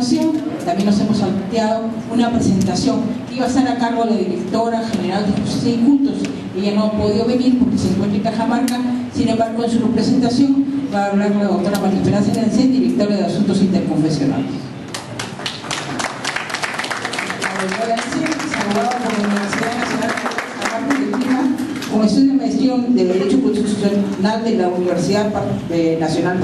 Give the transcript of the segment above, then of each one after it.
continuación también nos hemos salteado una presentación que iba a estar a cargo de la directora general de Justicia y Cultos. Ella no ha podido venir porque se encuentra en Cajamarca. Sin embargo, en su presentación va a hablar la doctora María Esperanza Lancet, directora de Asuntos Interconfesionales. La doctora Lancet es abogada por la Universidad Nacional de Lima, con estudio de maestría de Derecho Constitucional de la Universidad Nacional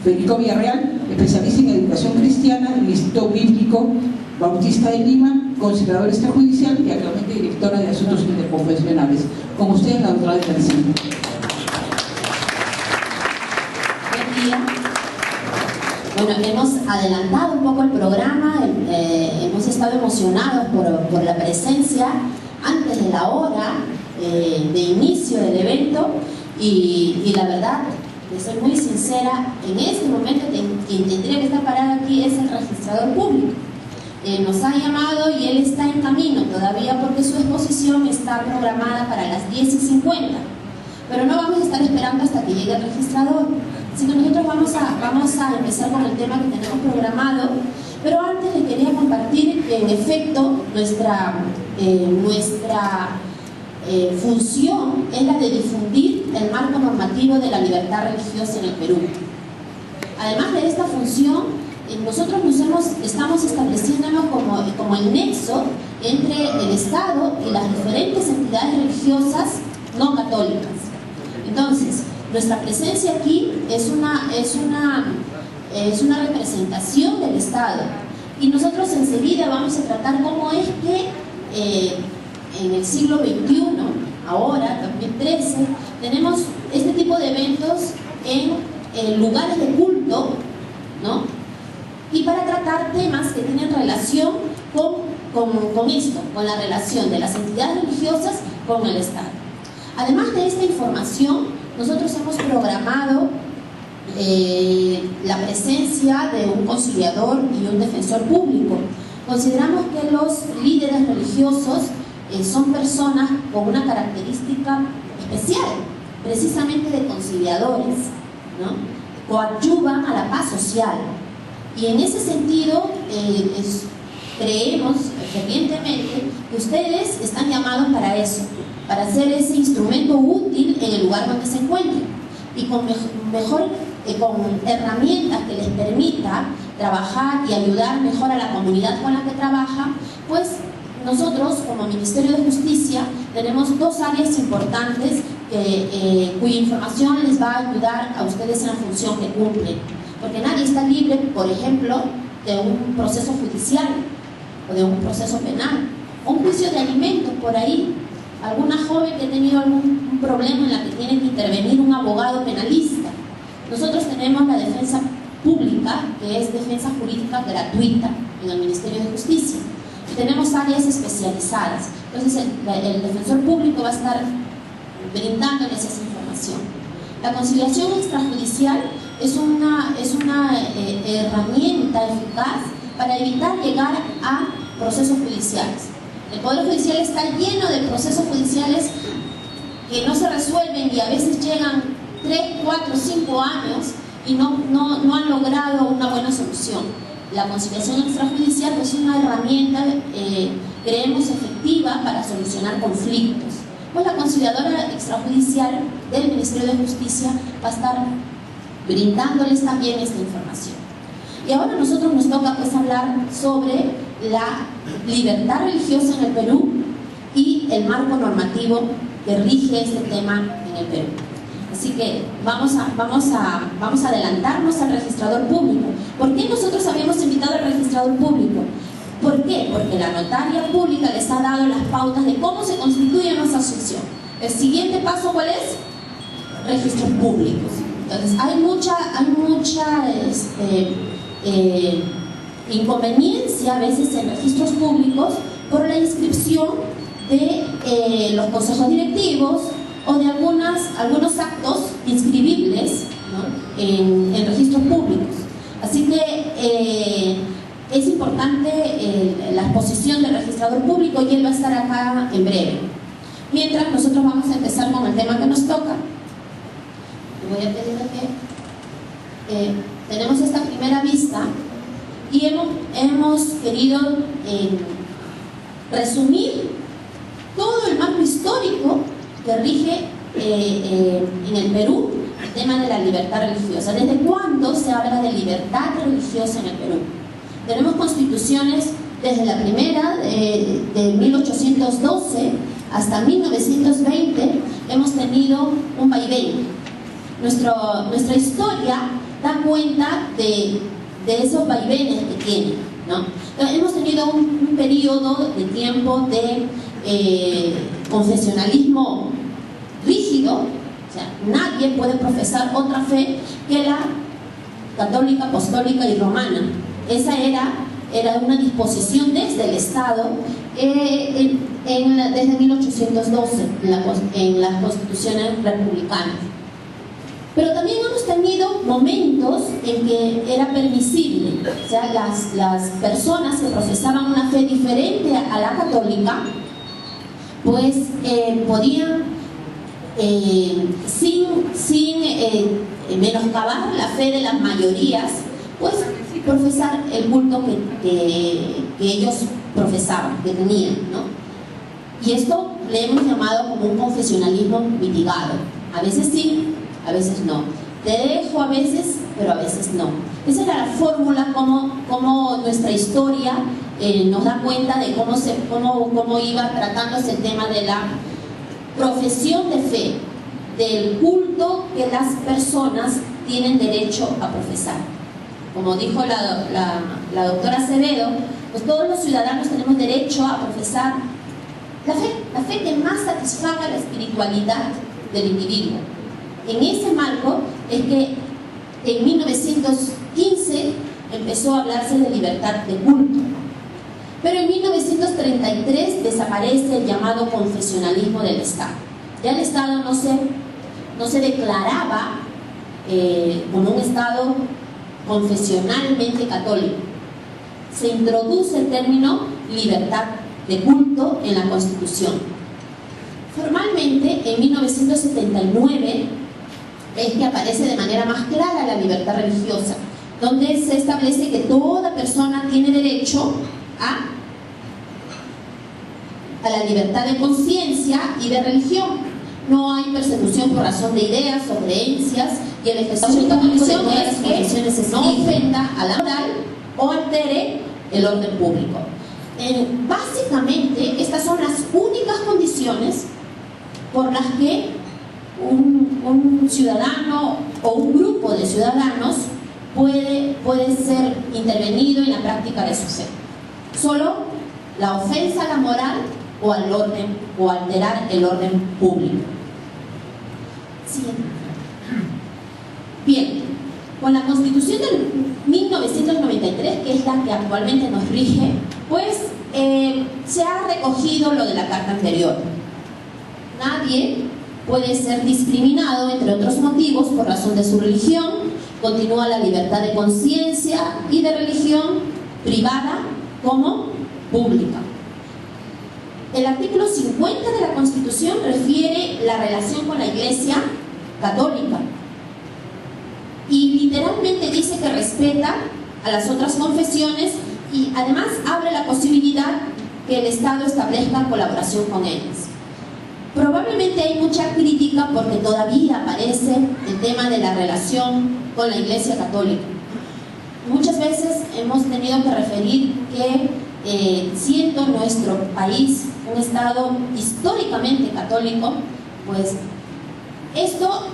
Federico Villarreal, especialista en educación cristiana del Instituto Bíblico Bautista de Lima, consideradora extrajudicial y actualmente directora de Asuntos Interconfesionales. Con ustedes, la doctora Lancet. Buen día. Bueno, hemos adelantado un poco el programa, hemos estado emocionados por la presencia antes de la hora de inicio del evento y la verdad, de ser muy sincera, en este momento quien tendría que estar parado aquí es el registrador público. Nos ha llamado y él está en camino todavía porque su exposición está programada para las 10:50, pero no vamos a estar esperando hasta que llegue el registrador, así que nosotros vamos a empezar con el tema que tenemos programado. Pero antes les quería compartir que en efecto nuestra función es la de difundir el marco normativo de la libertad religiosa en el Perú. Además de esta función, nosotros estamos estableciéndonos como el nexo entre el Estado y las diferentes entidades religiosas no católicas. Entonces, nuestra presencia aquí es una representación del Estado, y nosotros enseguida vamos a tratar cómo es que en el siglo XXI, ahora, 2013, tenemos este tipo de eventos en lugares de culto, ¿no? Y para tratar temas que tienen relación con esto, con la relación de las entidades religiosas con el Estado. Además de esta información, nosotros hemos programado la presencia de un conciliador y un defensor público. Consideramos que los líderes religiosos son personas con una característica especial, precisamente de conciliadores, ¿no? Coadyuvan a la paz social, y en ese sentido creemos fervientemente que ustedes están llamados para eso, para ser ese instrumento útil en el lugar donde se encuentren, y con herramientas que les permita trabajar y ayudar mejor a la comunidad con la que trabaja. Pues nosotros, como Ministerio de Justicia, tenemos dos áreas importantes cuya información les va a ayudar a ustedes en la función que cumplen, porque nadie está libre, por ejemplo, de un proceso judicial o de un proceso penal, o un juicio de alimentos por ahí, alguna joven que ha tenido algún problema en la que tiene que intervenir un abogado penalista. Nosotros tenemos la defensa pública, que es defensa jurídica gratuita en el Ministerio de Justicia, y tenemos áreas especializadas. Entonces el defensor público va a estar brindándoles esa información. La conciliación extrajudicial es una herramienta eficaz para evitar llegar a procesos judiciales. El Poder Judicial está lleno de procesos judiciales que no se resuelven y a veces llegan 3, 4, 5 años y no han logrado una buena solución. La conciliación extrajudicial es una herramienta, creemos, efectiva para solucionar conflictos. Pues la conciliadora extrajudicial del Ministerio de Justicia va a estar brindándoles también esta información. Y ahora a nosotros nos toca pues hablar sobre la libertad religiosa en el Perú y el marco normativo que rige este tema en el Perú. Así que vamos a adelantarnos al registrador público. ¿Por qué nosotros habíamos invitado al registrador público? ¿Por qué? Porque la notaria pública les ha dado las pautas de cómo se constituye nuestra asociación. El siguiente paso, ¿cuál es? Registros públicos. Entonces hay mucha inconveniencia a veces en registros públicos por la inscripción de los consejos directivos o de algunos actos inscribibles, ¿no?, en registros públicos. Así que es importante la exposición del registrador público, y él va a estar acá en breve. Mientras nosotros vamos a empezar con el tema que nos toca. Voy a pedir que tenemos esta primera vista, y hemos querido resumir todo el marco histórico que rige en el Perú el tema de la libertad religiosa. ¿Desde cuándo se habla de libertad religiosa en el Perú? Tenemos constituciones desde la primera, de 1812 hasta 1920, hemos tenido un vaivén. Nuestra historia da cuenta de esos vaivenes que tiene, ¿no? Entonces, hemos tenido un periodo de tiempo de confesionalismo rígido, o sea, nadie puede profesar otra fe que la católica, apostólica y romana. Esa era una disposición desde el Estado desde 1812 en las constituciones republicanas. Pero también hemos tenido momentos en que era permisible, o sea, las personas que profesaban una fe diferente a la católica, pues podían, sin menoscabar la fe de las mayorías, pues profesar el culto que ellos profesaban, que tenían, ¿no? Y esto le hemos llamado como un confesionalismo mitigado. A veces sí, a veces no. Te dejo a veces, pero a veces no. Esa era la fórmula como nuestra historia nos da cuenta de cómo iba tratándose el tema de la profesión de fe, del culto que las personas tienen derecho a profesar. Como dijo la doctora Acevedo, pues todos los ciudadanos tenemos derecho a profesar la fe que más satisfaga la espiritualidad del individuo. En ese marco es que en 1915 empezó a hablarse de libertad de culto. Pero en 1933 desaparece el llamado confesionalismo del Estado. Ya el Estado no se declaraba como un Estado confesionalmente católico. Se introduce el término libertad de culto en la Constitución. Formalmente, en 1979 es que aparece de manera más clara la libertad religiosa, donde se establece que toda persona tiene derecho a la libertad de conciencia y de religión. No hay persecución por razón de ideas o creencias, y el ejercicio de la religión es que no ofenda a la moral o altere el orden público. Básicamente, estas son las únicas condiciones por las que un ciudadano o un grupo de ciudadanos puede ser intervenido en la práctica de su fe. Solo la ofensa a la moral o al orden, o alterar el orden público. Siguiente. Bien, con la Constitución del 1993, que es la que actualmente nos rige, pues se ha recogido lo de la carta anterior. Nadie puede ser discriminado, entre otros motivos, por razón de su religión. Continúa la libertad de conciencia y de religión, privada como pública. El artículo 50 de la Constitución refiere la relación con la Iglesia católica y literalmente dice que respeta a las otras confesiones y además abre la posibilidad que el Estado establezca colaboración con ellas. Probablemente hay mucha crítica porque todavía aparece el tema de la relación con la Iglesia católica. Muchas veces hemos tenido que referir que siendo nuestro país un Estado históricamente católico, pues esto,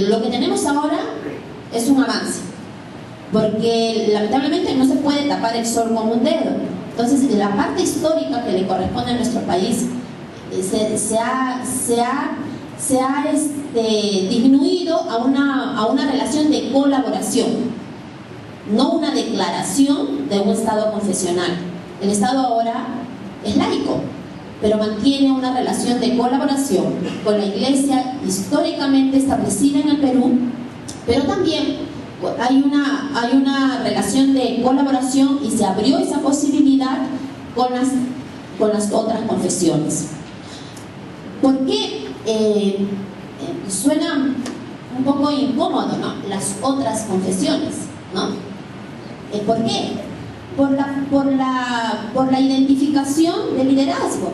lo que tenemos ahora es un avance, porque lamentablemente no se puede tapar el sol con un dedo. Entonces, la parte histórica que le corresponde a nuestro país se ha disminuido a una relación de colaboración, no una declaración de un Estado confesional. El Estado ahora es laico, pero mantiene una relación de colaboración con la Iglesia históricamente establecida en el Perú, pero también hay una relación de colaboración y se abrió esa posibilidad con las otras confesiones. ¿Por qué suena un poco incómodo, ¿no? Las otras confesiones, ¿no? ¿Por qué? Por la identificación del liderazgo,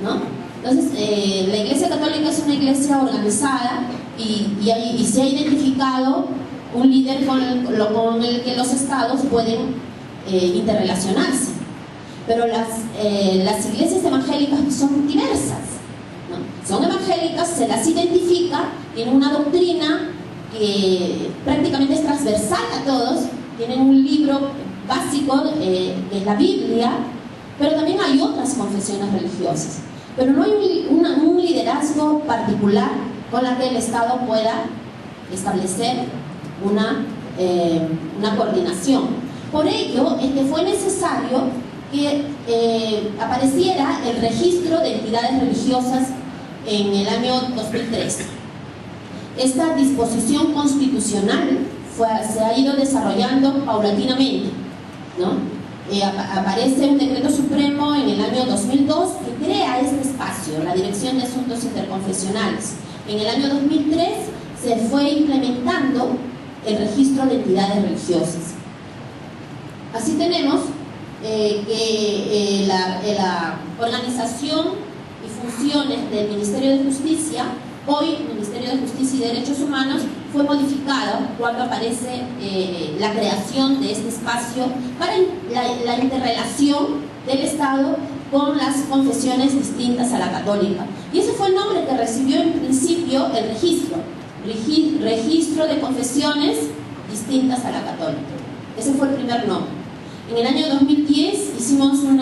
¿no? Entonces, la Iglesia Católica es una iglesia organizada y se ha identificado un líder con el que los estados pueden interrelacionarse. Pero las iglesias evangélicas son diversas, ¿no? Son evangélicas, se las identifica, tienen una doctrina que prácticamente es transversal a todos, tienen un libro básico que es la Biblia, pero también hay otras confesiones religiosas. Pero no hay un liderazgo particular con la que el Estado pueda establecer una coordinación. Por ello es que fue necesario que apareciera el registro de entidades religiosas en el año 2003. Esta disposición constitucional se ha ido desarrollando paulatinamente, ¿no? Aparece un decreto supremo en el año 2002 que crea este espacio, la Dirección de Asuntos Interconfesionales. En el año 2003 se fue implementando el registro de entidades religiosas. Así tenemos que la organización y funciones del Ministerio de Justicia, hoy Ministerio de Justicia y Derechos Humanos, fue modificado cuando aparece la creación de este espacio para la interrelación del Estado con las confesiones distintas a la católica. Y ese fue el nombre que recibió en principio el registro de confesiones distintas a la católica. Ese fue el primer nombre. En el año 2010 hicimos un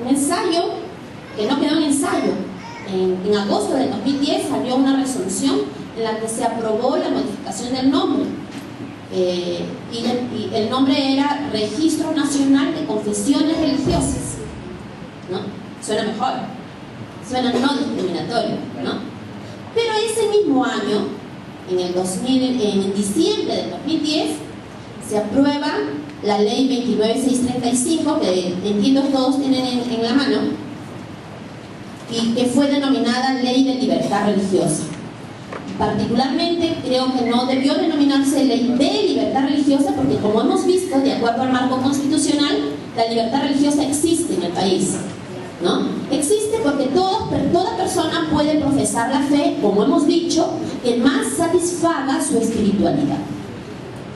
ensayo que no quedó en ensayo. En agosto del 2010 salió una resolución en la que se aprobó la modificación del nombre. Y el nombre era Registro Nacional de Confesiones Religiosas, ¿no? Suena mejor, suena no discriminatorio, ¿no? Pero ese mismo año, en diciembre del 2010, se aprueba la ley 29635, que entiendo todos tienen en la mano, y que fue denominada Ley de Libertad Religiosa. Particularmente creo que no debió denominarse Ley de Libertad Religiosa porque, como hemos visto, de acuerdo al marco constitucional, la libertad religiosa existe en el país, ¿no? Existe porque toda persona puede profesar la fe, como hemos dicho, que más satisfaga su espiritualidad,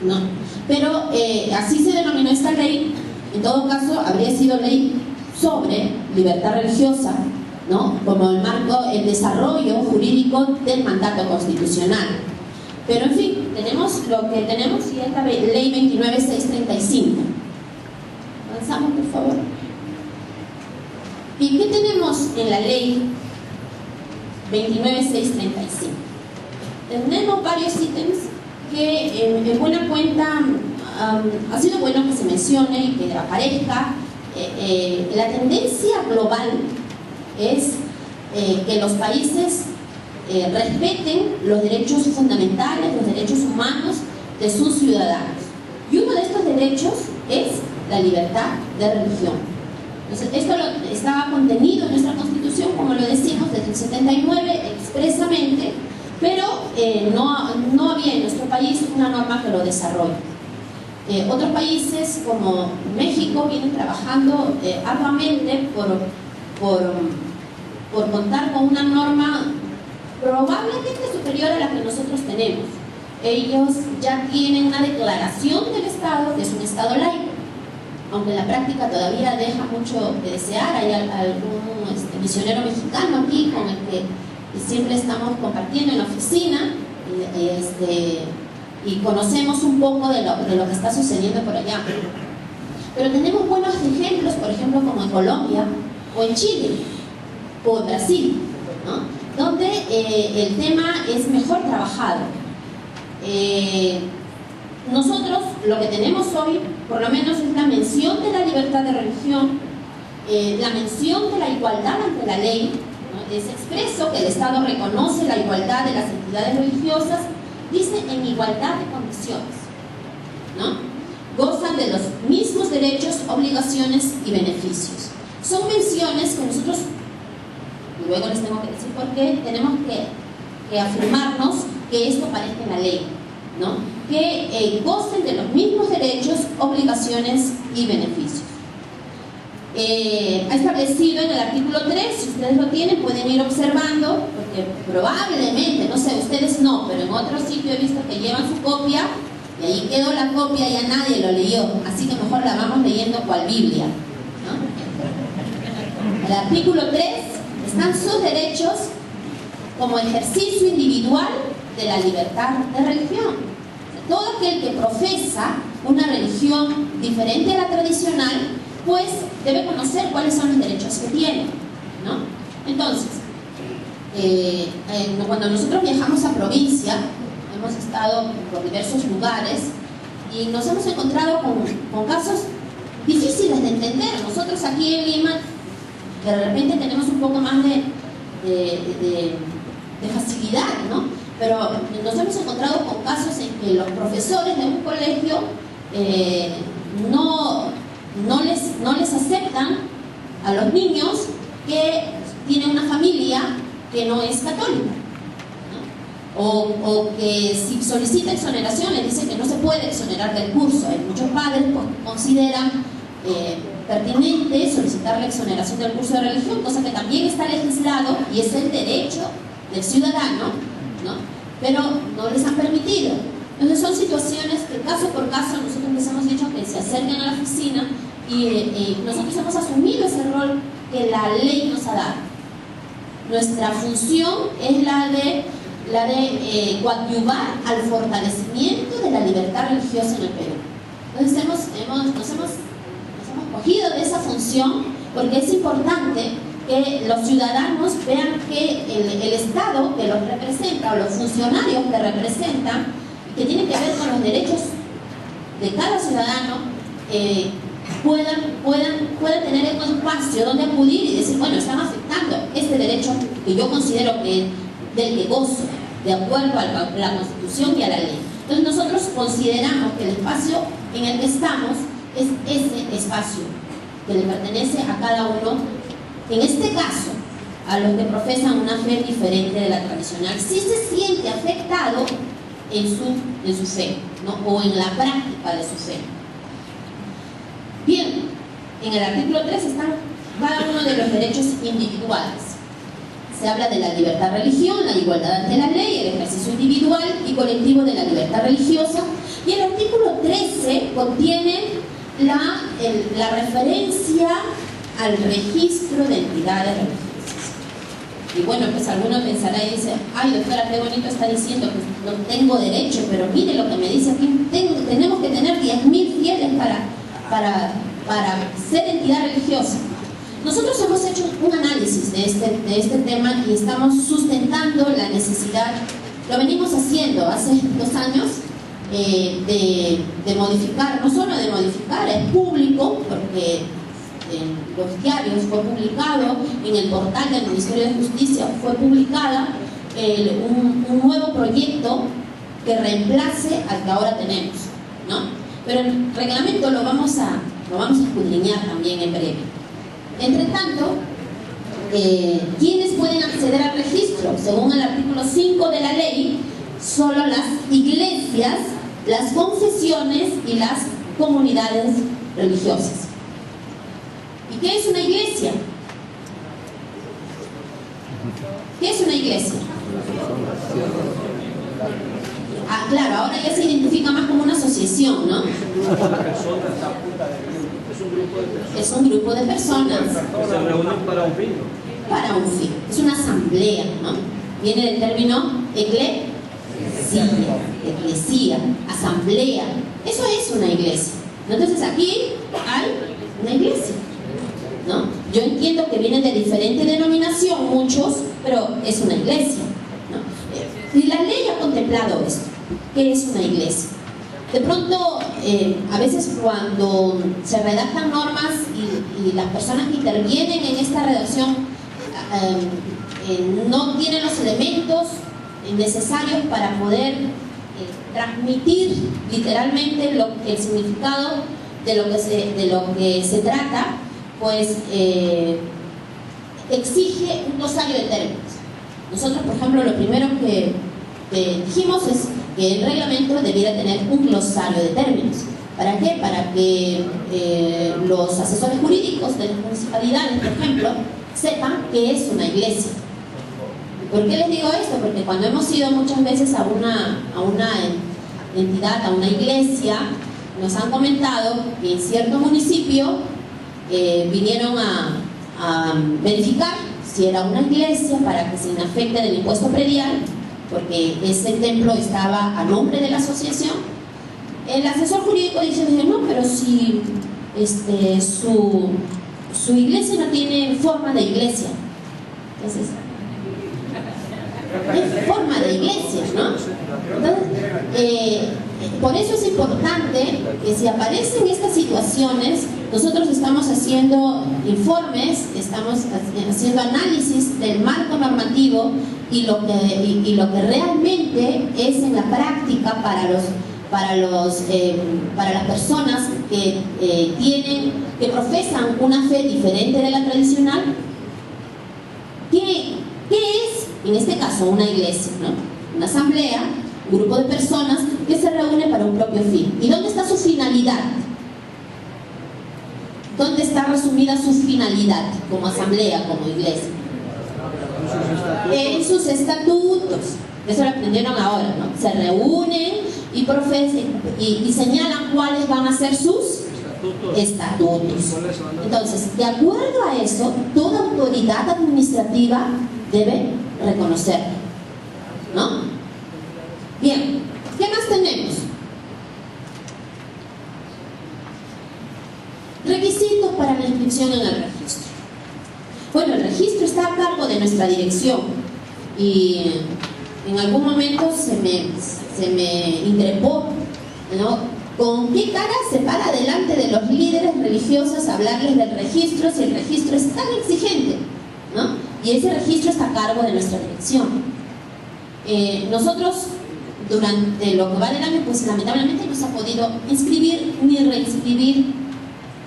¿no? Pero así se denominó esta ley. En todo caso, habría sido ley sobre libertad religiosa, ¿no? Como el desarrollo jurídico del mandato constitucional. Pero en fin, tenemos lo que tenemos y esta ley 29635. Avanzamos, por favor. ¿Y qué tenemos en la ley 29635? Tenemos varios ítems que en buena cuenta ha sido bueno que se mencione y que aparezca. La tendencia global es que los países respeten los derechos fundamentales, los derechos humanos de sus ciudadanos. Y uno de estos derechos es la libertad de religión. Entonces, esto estaba contenido en nuestra Constitución, como lo decimos, desde el 79 expresamente, pero no había en nuestro país una norma que lo desarrolle. Otros países como México vienen trabajando arduamente por contar con una norma probablemente superior a la que nosotros tenemos. Ellos ya tienen una declaración del Estado, que es un Estado laico, aunque en la práctica todavía deja mucho que desear. Hay algún misionero mexicano aquí con el que siempre estamos compartiendo en la oficina y conocemos un poco de lo que está sucediendo por allá. Pero tenemos buenos ejemplos, por ejemplo, como en Colombia o en Chile o en Brasil, ¿no? Donde el tema es mejor trabajado. Nosotros lo que tenemos hoy, por lo menos, es la mención de la libertad de religión, la mención de la igualdad ante la ley, ¿no? Es expreso que el Estado reconoce la igualdad de las entidades religiosas, dice en igualdad de condiciones, ¿no? Gozan de los mismos derechos, obligaciones y beneficios. Son menciones que nosotros, y luego les tengo que decir por qué, tenemos que afirmarnos que esto aparezca en la ley, ¿no?, que gocen de los mismos derechos, obligaciones y beneficios. Ha establecido en el artículo 3, si ustedes lo tienen, pueden ir observando, porque probablemente, no sé, ustedes no, pero en otro sitio he visto que llevan su copia y ahí quedó la copia y ya nadie lo leyó, así que mejor la vamos leyendo cual Biblia, ¿no? El artículo 3 están sus derechos como ejercicio individual de la libertad de religión. Todo aquel que profesa una religión diferente a la tradicional, pues debe conocer cuáles son los derechos que tiene, ¿no? Entonces, cuando nosotros viajamos a provincia, hemos estado por diversos lugares y nos hemos encontrado con casos difíciles de entender. Nosotros aquí en Lima, de repente tenemos un poco más de facilidad, ¿no? Pero nos hemos encontrado con casos en que los profesores de un colegio no les aceptan a los niños que tienen una familia que no es católica, ¿no? O que si solicita exoneración les dicen que no se puede exonerar del curso. Hay muchos padres que consideran pertinente solicitar la exoneración del curso de religión, cosa que también está legislado y es el derecho del ciudadano, ¿no? Pero no les han permitido. Entonces son situaciones que caso por caso nosotros les hemos dicho que se acerquen a la oficina y nosotros hemos asumido ese rol que la ley nos ha dado. Nuestra función es la de coadyuvar al fortalecimiento de la libertad religiosa en el Perú. Entonces nos hemos cogido de esa función porque es importante que los ciudadanos vean que el Estado que los representa, o los funcionarios que representan, que tienen que ver con los derechos de cada ciudadano, puedan tener un espacio donde acudir y decir, bueno, están afectando este derecho que yo considero que del que gozo, de acuerdo a la Constitución y a la ley. Entonces nosotros consideramos que el espacio en el que estamos es ese espacio que le pertenece a cada uno, en este caso a los que profesan una fe diferente de la tradicional, si se siente afectado en su fe, ¿no?, o en la práctica de su fe. Bien, en el artículo 3 están cada uno de los derechos individuales. Se habla de la libertad de religión, la igualdad ante la ley, el ejercicio individual y colectivo de la libertad religiosa. Y el artículo 13 contiene la referencia al registro de entidades religiosas. Y bueno, pues alguno pensará y dice, ay doctora, qué bonito está diciendo que no tengo derecho, pero mire lo que me dice aquí, tenemos que tener 10.000 fieles para ser entidad religiosa. Nosotros hemos hecho un análisis de este tema y estamos sustentando la necesidad, lo venimos haciendo hace 2 años, de modificar, no solo de modificar, es público, porque en los diarios fue publicado, en el portal del Ministerio de Justicia fue publicada un nuevo proyecto que reemplace al que ahora tenemos, ¿no? Pero el reglamento lo vamos a escudriñar también en breve. Entre tanto, ¿quiénes pueden acceder al registro? Según el artículo 5 de la ley, solo las iglesias, las confesiones y las comunidades religiosas. ¿Y qué es una iglesia? ¿Qué es una iglesia? Ah, claro, ahora ya se identifica más como una asociación, ¿no? Es un grupo de personas. Se reúnen para un fin. Para un fin. Es una asamblea, ¿no? Viene del término eclesia, asamblea. Eso es una iglesia. Entonces aquí hay una iglesia, ¿no? Yo entiendo que vienen de diferente denominación muchos, pero es una iglesia, ¿no? Y la ley ha contemplado esto. ¿Qué es una iglesia? De pronto, a veces cuando se redactan normas y las personas que intervienen en esta redacción no tienen los elementos necesarios para poder transmitir literalmente el significado de lo que se trata, pues exige un glosario de términos. Nosotros, por ejemplo, lo primero que dijimos es que el reglamento debiera tener un glosario de términos. ¿Para qué? Para que los asesores jurídicos de las municipalidades, por ejemplo, sepan qué es una iglesia. ¿Por qué les digo esto? Porque cuando hemos ido muchas veces a una entidad, a una iglesia, nos han comentado que en cierto municipio vinieron a verificar si era una iglesia para que se inafecte del impuesto predial, porque ese templo estaba a nombre de la asociación. El asesor jurídico dice, no, pero si su iglesia no tiene forma de iglesia. Entonces, es forma de iglesia, ¿no? Entonces, por eso es importante que si aparecen estas situaciones, nosotros estamos haciendo informes, estamos haciendo análisis del marco normativo y lo que realmente es en la práctica para las personas que que profesan una fe diferente de la tradicional. ¿Qué es, en este caso, una iglesia, ¿no? Una asamblea, un grupo de personas que se reúne para un propio fin. ¿Y dónde está su finalidad? ¿Dónde está resumida su finalidad como asamblea, como iglesia? En sus estatutos. Eso lo aprendieron ahora, ¿no? Se reúnen y profesan y señalan cuáles van a ser sus estatutos. Entonces, de acuerdo a eso, toda autoridad administrativa debe reconocerlo, ¿no? Bien, ¿qué más tenemos? Requisitos para la inscripción en el registro. Bueno, el registro está a cargo de nuestra dirección y en algún momento se me increpó, ¿no? ¿Con qué cara se para delante de los líderes religiosos a hablarles del registro si el registro es tan exigente, ¿no? Y ese registro está a cargo de nuestra dirección. Nosotros, durante lo que va del año, pues lamentablemente no se ha podido inscribir ni reinscribir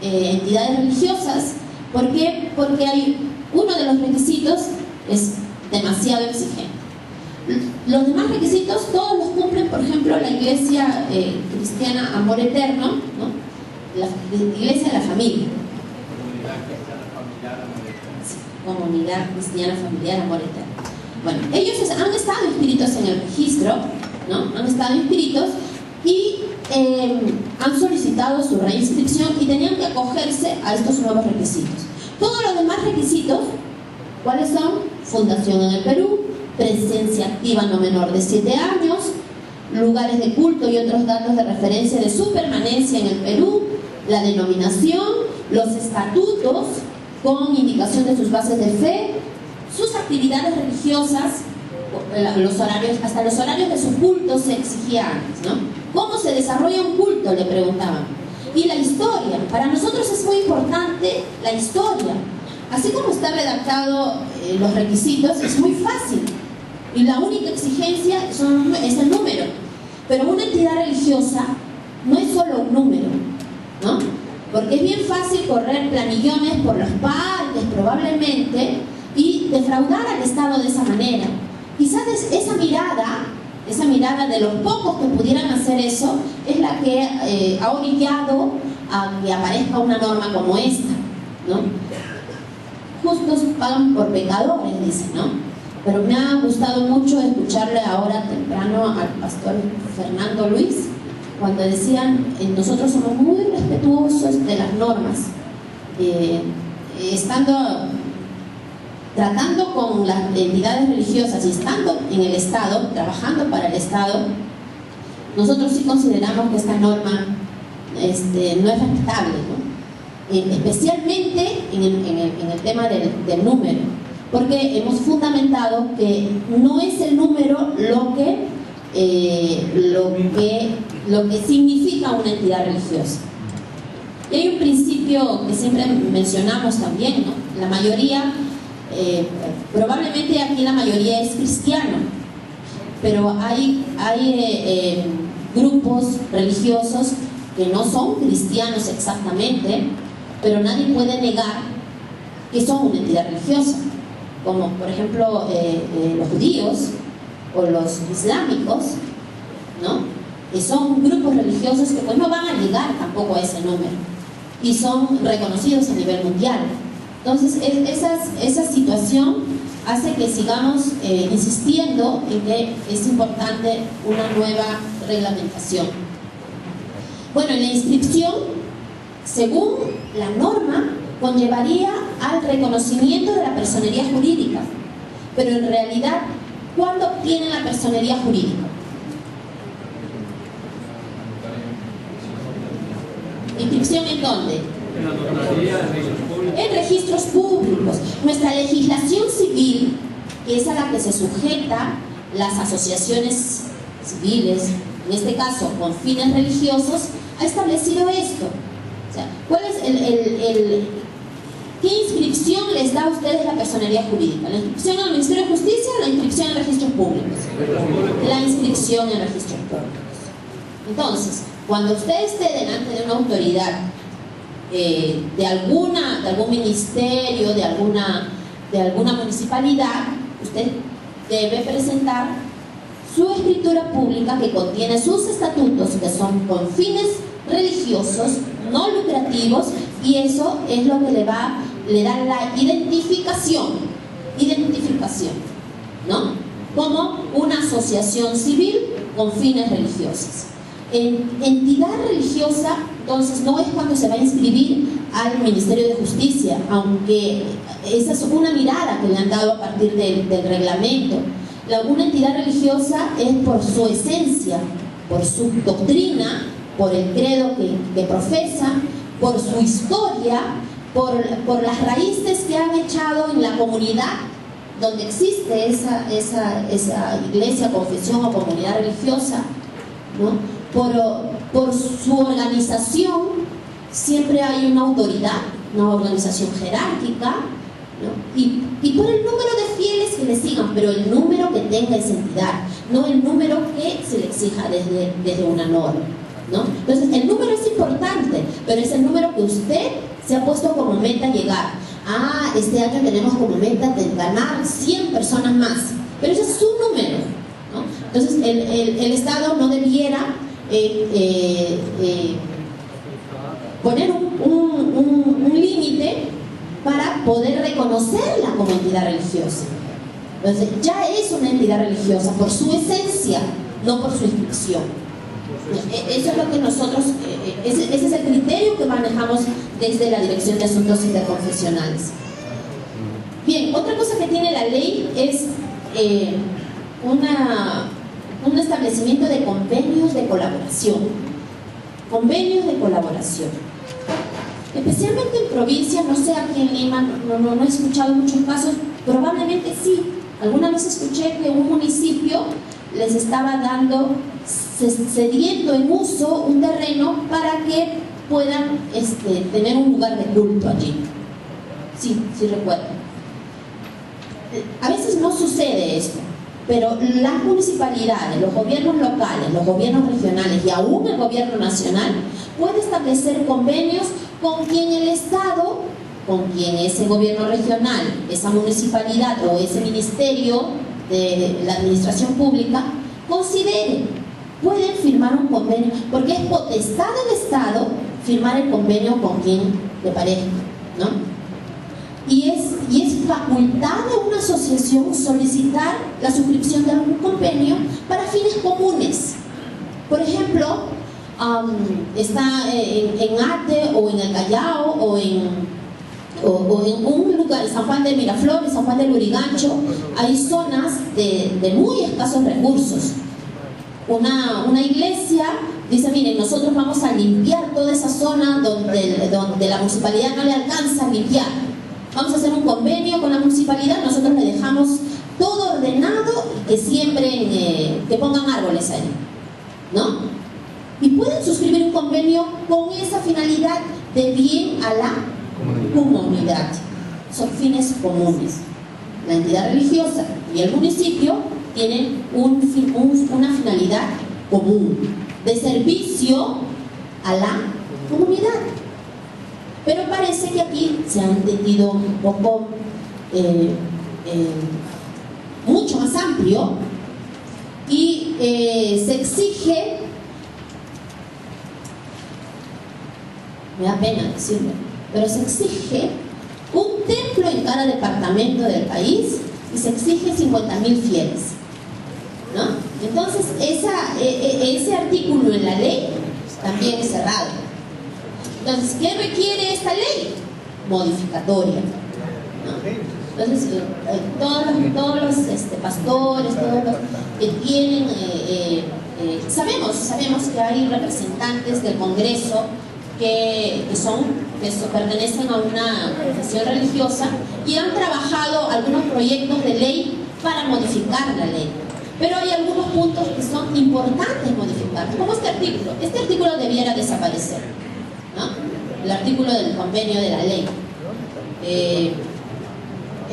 entidades religiosas. ¿Por qué? Porque uno de los requisitos es demasiado exigente. Los demás requisitos todos los cumplen, por ejemplo, la Iglesia Cristiana Amor Eterno, ¿no? La Iglesia de la Familia. Comunidad Cristiana Familiar Amor Eterno. Bueno, ellos han estado inscritos en el registro, ¿no? Han estado inscritos y han solicitado su reinscripción y tenían que acogerse a estos nuevos requisitos. Todos los demás requisitos, ¿cuáles son? Fundación en el Perú, presencia activa no menor de 7 años, lugares de culto y otros datos de referencia de su permanencia en el Perú, la denominación, los estatutos con indicación de sus bases de fe, sus actividades religiosas, los horarios, hasta los horarios de su culto se exigía antes, ¿no? ¿Cómo se desarrolla un culto?, le preguntaban. Y la historia, para nosotros es muy importante la historia. Así como está redactado los requisitos, es muy fácil. Y la única exigencia es el número. Pero una entidad religiosa no es solo un número, ¿no? Porque es bien fácil correr planillones por los parques, probablemente, y defraudar al Estado de esa manera. Quizás esa mirada de los pocos que pudieran hacer eso, es la que ha orillado a que aparezca una norma como esta, ¿no? Justos pagan por pecadores, dice, ¿no? Pero me ha gustado mucho escucharle ahora temprano al pastor Fernando Luis, cuando decían, nosotros somos muy respetuosos de las normas, tratando con las entidades religiosas y estando en el Estado, trabajando para el Estado, nosotros sí consideramos que esta norma no es respetable, ¿no? Especialmente en el tema del número, porque hemos fundamentado que no es el número lo que significa una entidad religiosa. Y hay un principio que siempre mencionamos también, ¿no? La mayoría, probablemente aquí la mayoría es cristiano, pero hay grupos religiosos que no son cristianos exactamente, pero nadie puede negar que son una entidad religiosa, como por ejemplo los judíos o los islámicos, ¿no? Son grupos religiosos que pues no van a llegar tampoco a ese número y son reconocidos a nivel mundial. Entonces esa situación hace que sigamos insistiendo en que es importante una nueva reglamentación. Bueno, la inscripción, según la norma, conllevaría al reconocimiento de la personería jurídica, pero en realidad, ¿cuándo obtienen la personería jurídica? ¿Inscripción en dónde? En registros públicos. Nuestra legislación civil, que es a la que se sujeta las asociaciones civiles, en este caso con fines religiosos, ha establecido esto. O sea, ¿cuál es ¿qué inscripción les da a ustedes la personería jurídica? ¿La inscripción al Ministerio de Justicia o la inscripción en registros públicos? La inscripción en registros públicos. Entonces, cuando usted esté delante de una autoridad, de algún ministerio, de alguna municipalidad, usted debe presentar su escritura pública que contiene sus estatutos, que son con fines religiosos, no lucrativos, y eso es lo que le da la identificación, ¿no? Como una asociación civil con fines religiosos. Entidad religiosa, entonces, no es cuando se va a inscribir al Ministerio de Justicia, aunque esa es una mirada que le han dado a partir del reglamento. Una entidad religiosa es por su esencia, por su doctrina, por el credo que profesa, por su historia, por las raíces que han echado en la comunidad donde existe esa iglesia, confesión o comunidad religiosa, ¿no? Por su organización, siempre hay una autoridad, una organización jerárquica, ¿no? Y por el número de fieles que le sigan, pero el número que tenga esa entidad, no el número que se le exija desde una norma, ¿no? Entonces, el número es importante, pero es el número que usted se ha puesto como meta llegar. Este año tenemos como meta de ganar 100 personas más, pero ese es su número, ¿no? Entonces, el Estado no debiera poner un límite para poder reconocerla como entidad religiosa. Entonces, ya es una entidad religiosa por su esencia, no por su inscripción. Eso es lo que nosotros, ese es el criterio que manejamos desde la Dirección de Asuntos Interconfesionales. Bien, otra cosa que tiene la ley es un establecimiento de convenios de colaboración. Convenios de colaboración. Especialmente en provincias, no sé, aquí en Lima no he escuchado muchos casos, probablemente sí. Alguna vez escuché que un municipio les estaba cediendo en uso un terreno para que puedan tener un lugar de culto allí. Sí recuerdo. A veces no sucede esto, pero las municipalidades, los gobiernos locales, los gobiernos regionales y aún el gobierno nacional puede establecer convenios con quien el Estado, con quien ese gobierno regional, esa municipalidad o ese ministerio de la administración pública considere. Pueden firmar un convenio, porque es potestad del Estado firmar el convenio con quien le parezca, ¿no? Y es facultad de una asociación solicitar la suscripción de algún convenio para fines comunes. Por ejemplo, está en Ate o en el Callao o en un lugar, San Juan de Miraflores, San Juan de Lurigancho, hay zonas de muy escasos recursos. Una iglesia dice, miren, nosotros vamos a limpiar toda esa zona donde la municipalidad no le alcanza a limpiar. Vamos a hacer un convenio con la municipalidad, nosotros le dejamos todo ordenado y que siembren, que pongan árboles ahí, ¿no? Y pueden suscribir un convenio con esa finalidad de bien a la comunidad. Son fines comunes. La entidad religiosa y el municipio tienen una finalidad común de servicio a la comunidad. Pero parece que aquí se ha entendido un poco mucho más amplio y se exige, me da pena decirlo, pero se exige un templo en cada departamento del país y se exige 50.000 fieles, ¿no? Entonces ese artículo en la ley también es cerrado. Entonces, ¿qué requiere esta ley? Modificatoria, ¿no? Entonces, todos los pastores, todos los que tienen, sabemos que hay representantes del Congreso que pertenecen a una confesión religiosa y han trabajado algunos proyectos de ley para modificar la ley. Pero hay algunos puntos que son importantes modificar, como este artículo. Este artículo debiera desaparecer, ¿no? El artículo del convenio de la ley.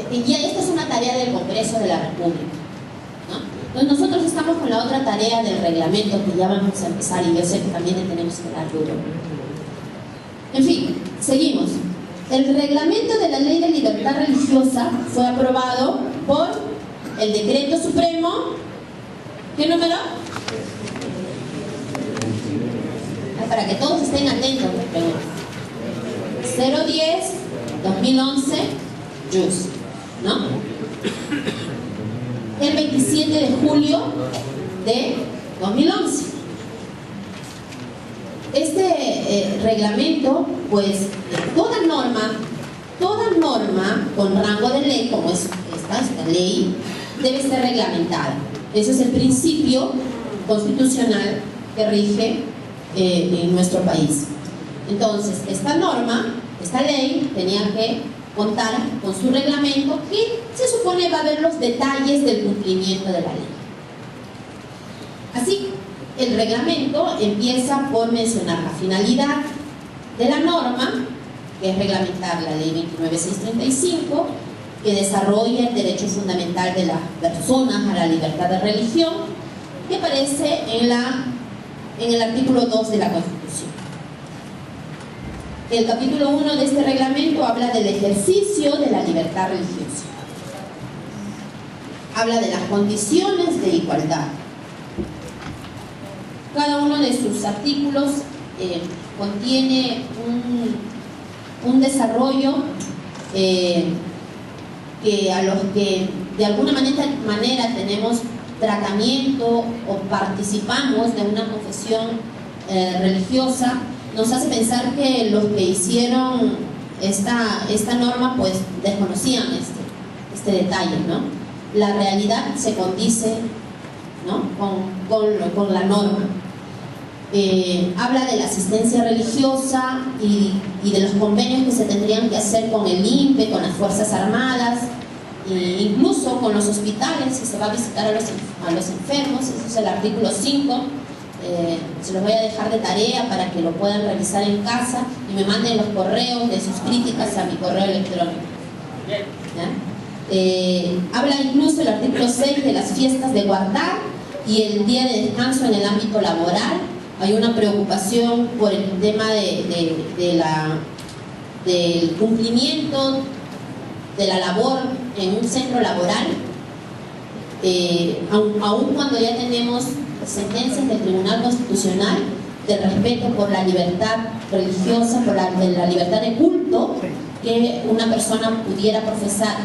Y esta es una tarea del Congreso de la República, ¿no? Entonces nosotros estamos con la otra tarea del reglamento, que ya vamos a empezar, y yo sé que también le tenemos que dar duro. En fin, seguimos. El reglamento de la Ley de Libertad Religiosa fue aprobado por el Decreto Supremo. ¿Qué número? Para que todos estén atentos, me pregunto. 010-2011, JUS, ¿no? El 27 de julio de 2011. Este reglamento, pues, toda norma con rango de ley, como es esta ley, debe ser reglamentada. Ese es el principio constitucional que rige en nuestro país. Entonces, esta ley tenía que contar con su reglamento, que se supone va a ver los detalles del cumplimiento de la ley. Así, el reglamento empieza por mencionar la finalidad de la norma, que es reglamentar la ley 29635, que desarrolla el derecho fundamental de las personas a la libertad de religión, que aparece en el artículo 2 de la Constitución. El capítulo 1 de este reglamento habla del ejercicio de la libertad religiosa. Habla de las condiciones de igualdad. Cada uno de sus artículos contiene un desarrollo que a los que de alguna manera tenemos tratamiento o participamos de una confesión religiosa, nos hace pensar que los que hicieron esta norma pues desconocían este detalle, ¿no? La realidad se condice, ¿no? con la norma. Habla de la asistencia religiosa y de los convenios que se tendrían que hacer con el INPE, con las Fuerzas Armadas, e incluso con los hospitales, si se va a visitar a los enfermos. Ese es el artículo 5. Se los voy a dejar de tarea para que lo puedan revisar en casa y me manden los correos de sus críticas a mi correo electrónico. Habla incluso el artículo 6 de las fiestas de guardar y el día de descanso en el ámbito laboral. Hay una preocupación por el tema del cumplimiento de la labor en un centro laboral, aun cuando ya tenemos sentencias del Tribunal Constitucional de respeto por la libertad religiosa, por la libertad de culto que una persona pudiera profesar.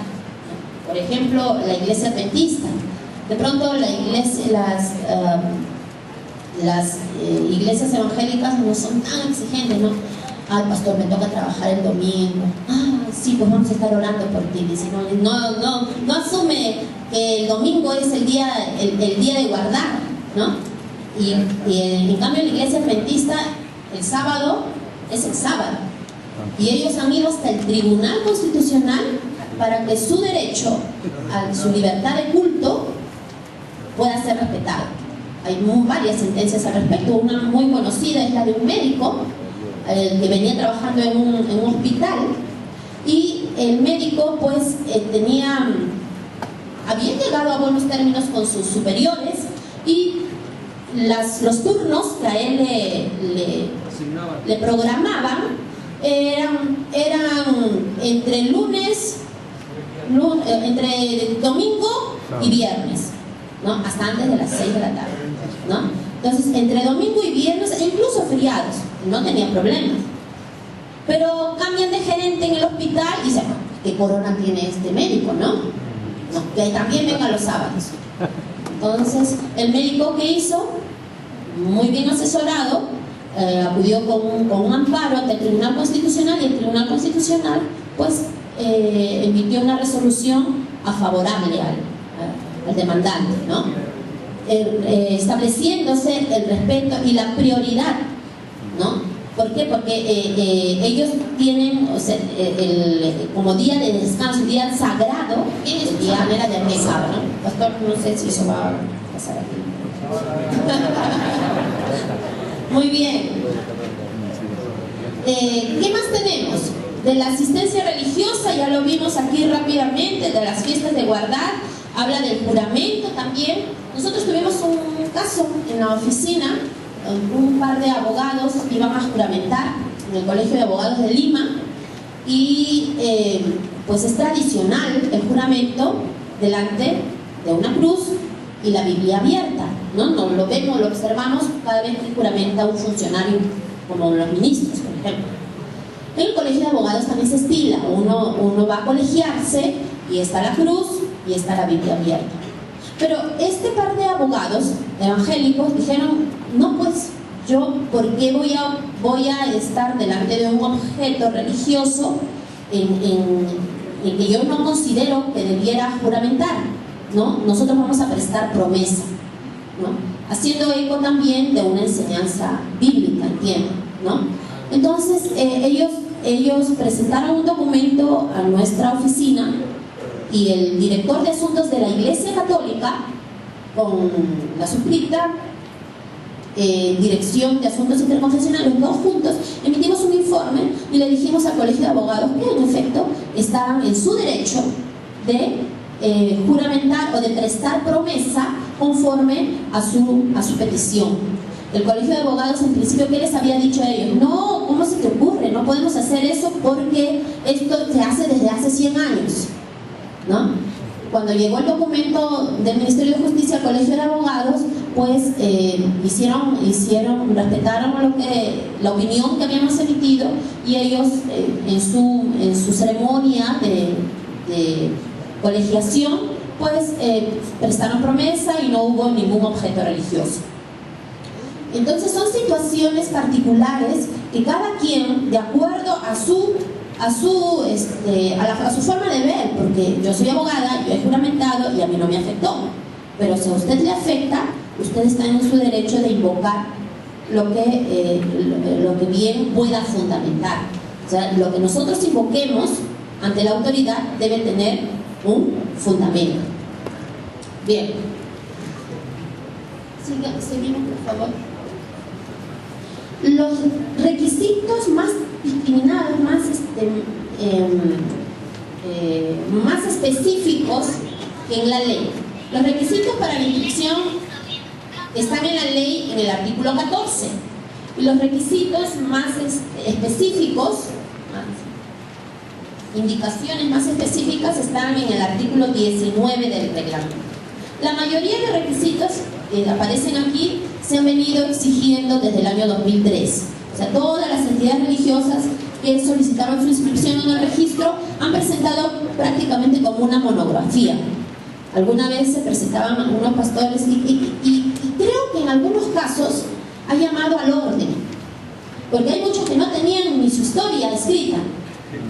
Por ejemplo, la iglesia adventista. De pronto las iglesias evangélicas no son tan exigentes, ¿no? Ay, pastor, me toca trabajar el domingo. Ah, sí, pues vamos a estar orando por ti. Dice, no asume que el domingo es el día de guardar, ¿no? Y en cambio en la iglesia adventista el sábado es el sábado. Y ellos han ido hasta el Tribunal Constitucional para que su derecho a su libertad de culto pueda ser respetado. Hay varias sentencias al respecto. Una muy conocida es la de un médico que venía trabajando en un hospital, y el médico pues había llegado a buenos términos con sus superiores, y los turnos que a él le programaban eran entre entre domingo y viernes, ¿no? Hasta antes de las 6 de la tarde. ¿no? Entonces, entre domingo y viernes, e incluso feriados, no tenía problemas. Pero cambian de gerente en el hospital y dicen, ¿qué corona tiene este médico, no? No, que también venga los sábados. Entonces, el médico que hizo, muy bien asesorado, acudió con un amparo ante el Tribunal Constitucional, y el Tribunal Constitucional pues emitió una resolución favorable al demandante, ¿no? Estableciéndose el respeto y la prioridad, ¿no? ¿Por qué? Porque ellos tienen, o sea, como día de descanso, día sagrado, el día era de pecado, ¿no? Pastor, no sé si eso va a pasar aquí. Muy bien. ¿Qué más tenemos? De la asistencia religiosa, ya lo vimos aquí rápidamente, de las fiestas de guardar, habla del juramento también. Nosotros tuvimos un caso en la oficina, un par de abogados iban a juramentar en el Colegio de Abogados de Lima, y pues es tradicional el juramento delante de una cruz y la Biblia abierta, ¿no? Lo vemos, lo observamos cada vez que juramenta un funcionario, como los ministros, por ejemplo. En el Colegio de Abogados también se estila, uno va a colegiarse y está la cruz y está la Biblia abierta. Pero este par de abogados evangélicos dijeron, no, pues yo, ¿por qué voy a estar delante de un objeto religioso en que yo no considero que debiera juramentar, ¿no? Nosotros vamos a prestar promesa, ¿no? Haciendo eco también de una enseñanza bíblica, entiendo, ¿no? Entonces ellos presentaron un documento a nuestra oficina, y el director de asuntos de la Iglesia Católica, con la suscripta dirección de asuntos interconfesionales, todos juntos, emitimos un informe y le dijimos al Colegio de Abogados que en efecto estaban en su derecho de juramentar o de prestar promesa conforme a su petición. El Colegio de Abogados, en principio, ¿qué les había dicho a ellos? No, ¿cómo se te ocurre? No podemos hacer eso porque esto se hace desde hace 100 años, ¿no? Cuando llegó el documento del Ministerio de Justicia al Colegio de Abogados, pues respetaron la opinión que habíamos emitido, y ellos en su ceremonia de colegiación, pues prestaron promesa y no hubo ningún objeto religioso. Entonces son situaciones particulares que cada quien, de acuerdo a su forma de ver, porque yo soy abogada, yo he juramentado y a mí no me afectó, pero si a usted le afecta, usted está en su derecho de invocar lo que bien pueda fundamentar. O sea, lo que nosotros invoquemos ante la autoridad debe tener un fundamento. Bien, seguimos, por favor. Los requisitos más discriminados, más específicos que en la ley. Los requisitos para la inscripción están en la ley en el artículo 14, y los requisitos más específicos, indicaciones más específicas, están en el artículo 19 del reglamento. La mayoría de requisitos que aparecen aquí se han venido exigiendo desde el año 2003. O sea, todas las entidades religiosas que solicitaron su inscripción en el registro han presentado prácticamente como una monografía. Alguna vez se presentaban algunos pastores y creo que en algunos casos ha llamado al orden, porque hay muchos que no tenían ni su historia escrita,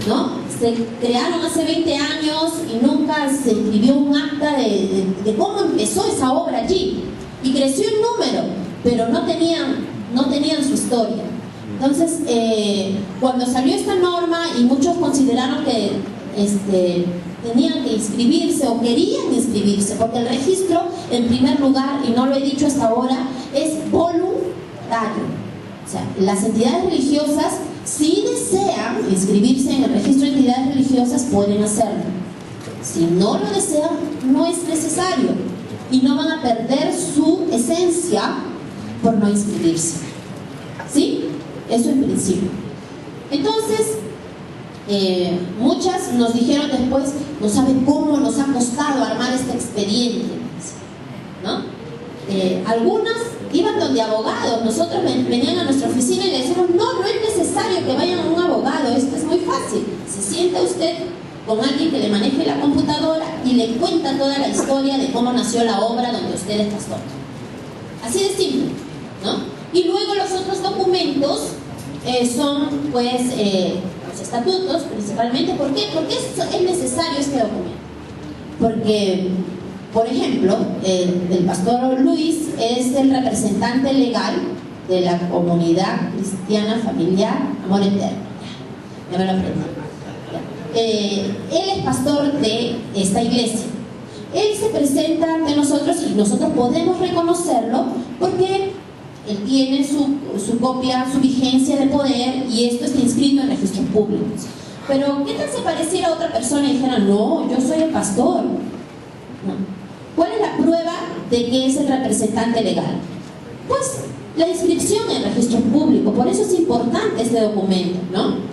¿no? Se crearon hace 20 años y nunca se escribió un acta de cómo empezó esa obra allí, y creció en número, pero no tenían su historia. Entonces, cuando salió esta norma y muchos consideraron que tenían que inscribirse o querían inscribirse, porque el registro, en primer lugar, y no lo he dicho hasta ahora, es voluntario. O sea, las entidades religiosas, si desean inscribirse en el registro de entidades religiosas, pueden hacerlo. Si no lo desean, no es necesario, y no van a perder su esencia por no inscribirse. ¿Sí? Eso en principio. Entonces, muchas nos dijeron después, no saben cómo nos ha costado armar este expediente, ¿no? Algunas iban donde abogados. Nosotros venían a nuestra oficina y le decíamos, no es necesario que vayan a un abogado, esto es muy fácil. Se sienta usted con alguien que le maneje la computadora y le cuenta toda la historia de cómo nació la obra donde usted es pastor. Así de simple, ¿no? Y luego los otros documentos son pues los estatutos principalmente. ¿Por qué? ¿Por qué es necesario este documento? Porque, por ejemplo, el pastor Luis es el representante legal de la comunidad cristiana familiar Amor Eterno. Ya me lo aprendí. Él es pastor de esta iglesia. Él se presenta ante nosotros y nosotros podemos reconocerlo porque él tiene su copia, su vigencia de poder, y esto está inscrito en registros públicos. Pero ¿qué tal si pareciera otra persona y dijera, no, yo soy el pastor? No. ¿Cuál es la prueba de que es el representante legal? Pues la inscripción en registros públicos. Por eso es importante este documento, ¿no?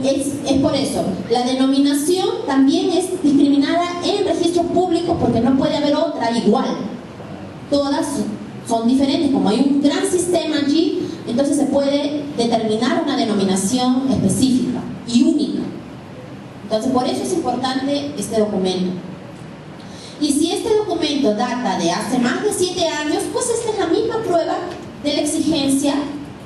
Es por eso, la denominación también es discriminada en registros públicos porque no puede haber otra igual. Todas son diferentes. Como hay un gran sistema allí, entonces se puede determinar una denominación específica y única. Entonces por eso es importante este documento. Y si este documento data de hace más de 7 años, pues esta es la misma prueba de la exigencia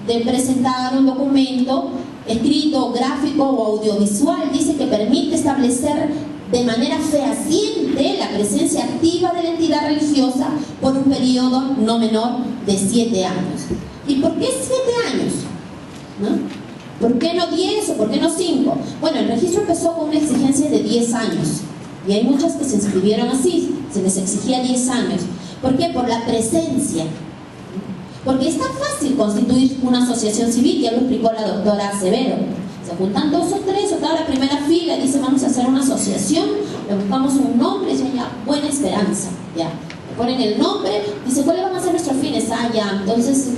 de presentar un documento escrito, gráfico o audiovisual. Dice que permite establecer de manera fehaciente la presencia activa de la entidad religiosa por un periodo no menor de 7 años. ¿Y por qué 7 años? ¿No? ¿Por qué no 10 o por qué no 5? Bueno, el registro empezó con una exigencia de 10 años y hay muchas que se inscribieron así, se les exigía 10 años. ¿Por qué? Por la presencia. Porque es tan fácil constituir una asociación civil, ya lo explicó la doctora Acevedo. Se juntan 2 o 3 o toda la primera fila, dice vamos a hacer una asociación, le buscamos un nombre, dice ya, Buena Esperanza, ya. Le ponen el nombre, dice ¿cuáles van a ser nuestros fines? Ah, ya, entonces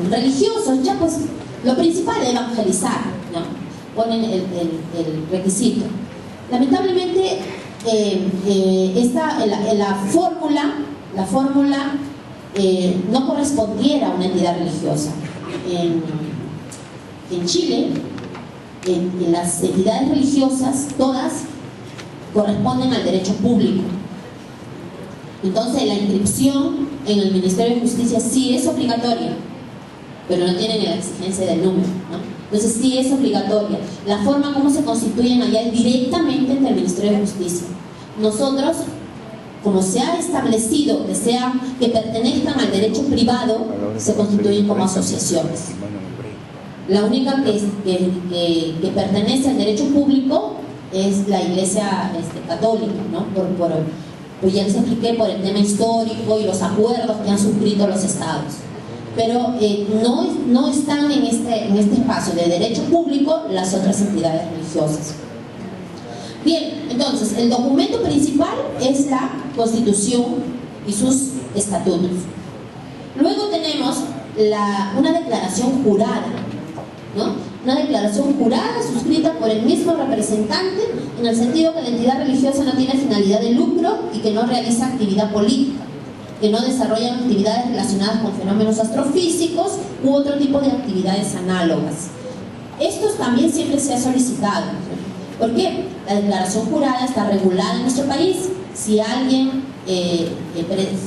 religiosos, ya pues lo principal es evangelizar, ¿no? Ponen el requisito. Lamentablemente la fórmula no correspondiera a una entidad religiosa. En Chile, en las entidades religiosas, todas corresponden al derecho público. Entonces la inscripción en el Ministerio de Justicia sí es obligatoria, pero no tienen la exigencia del número, ¿no? Entonces sí es obligatoria. La forma como se constituyen allá es directamente ante el Ministerio de Justicia. Nosotros, como se ha establecido que pertenezcan al derecho privado, se constituyen como asociaciones. La única que pertenece al derecho público es la Iglesia católica, ¿no? Pues ya les expliqué, por el tema histórico y los acuerdos que han suscrito los estados. Pero no están en este espacio de derecho público las otras entidades religiosas. Bien, entonces el documento principal es la Constitución y sus estatutos. Luego tenemos una declaración jurada, ¿no? Una declaración jurada suscrita por el mismo representante, en el sentido que la entidad religiosa no tiene finalidad de lucro y que no realiza actividad política, que no desarrollan actividades relacionadas con fenómenos astrofísicos u otro tipo de actividades análogas. Esto también siempre se ha solicitado. ¿Por qué? La declaración jurada está regulada en nuestro país. Si alguien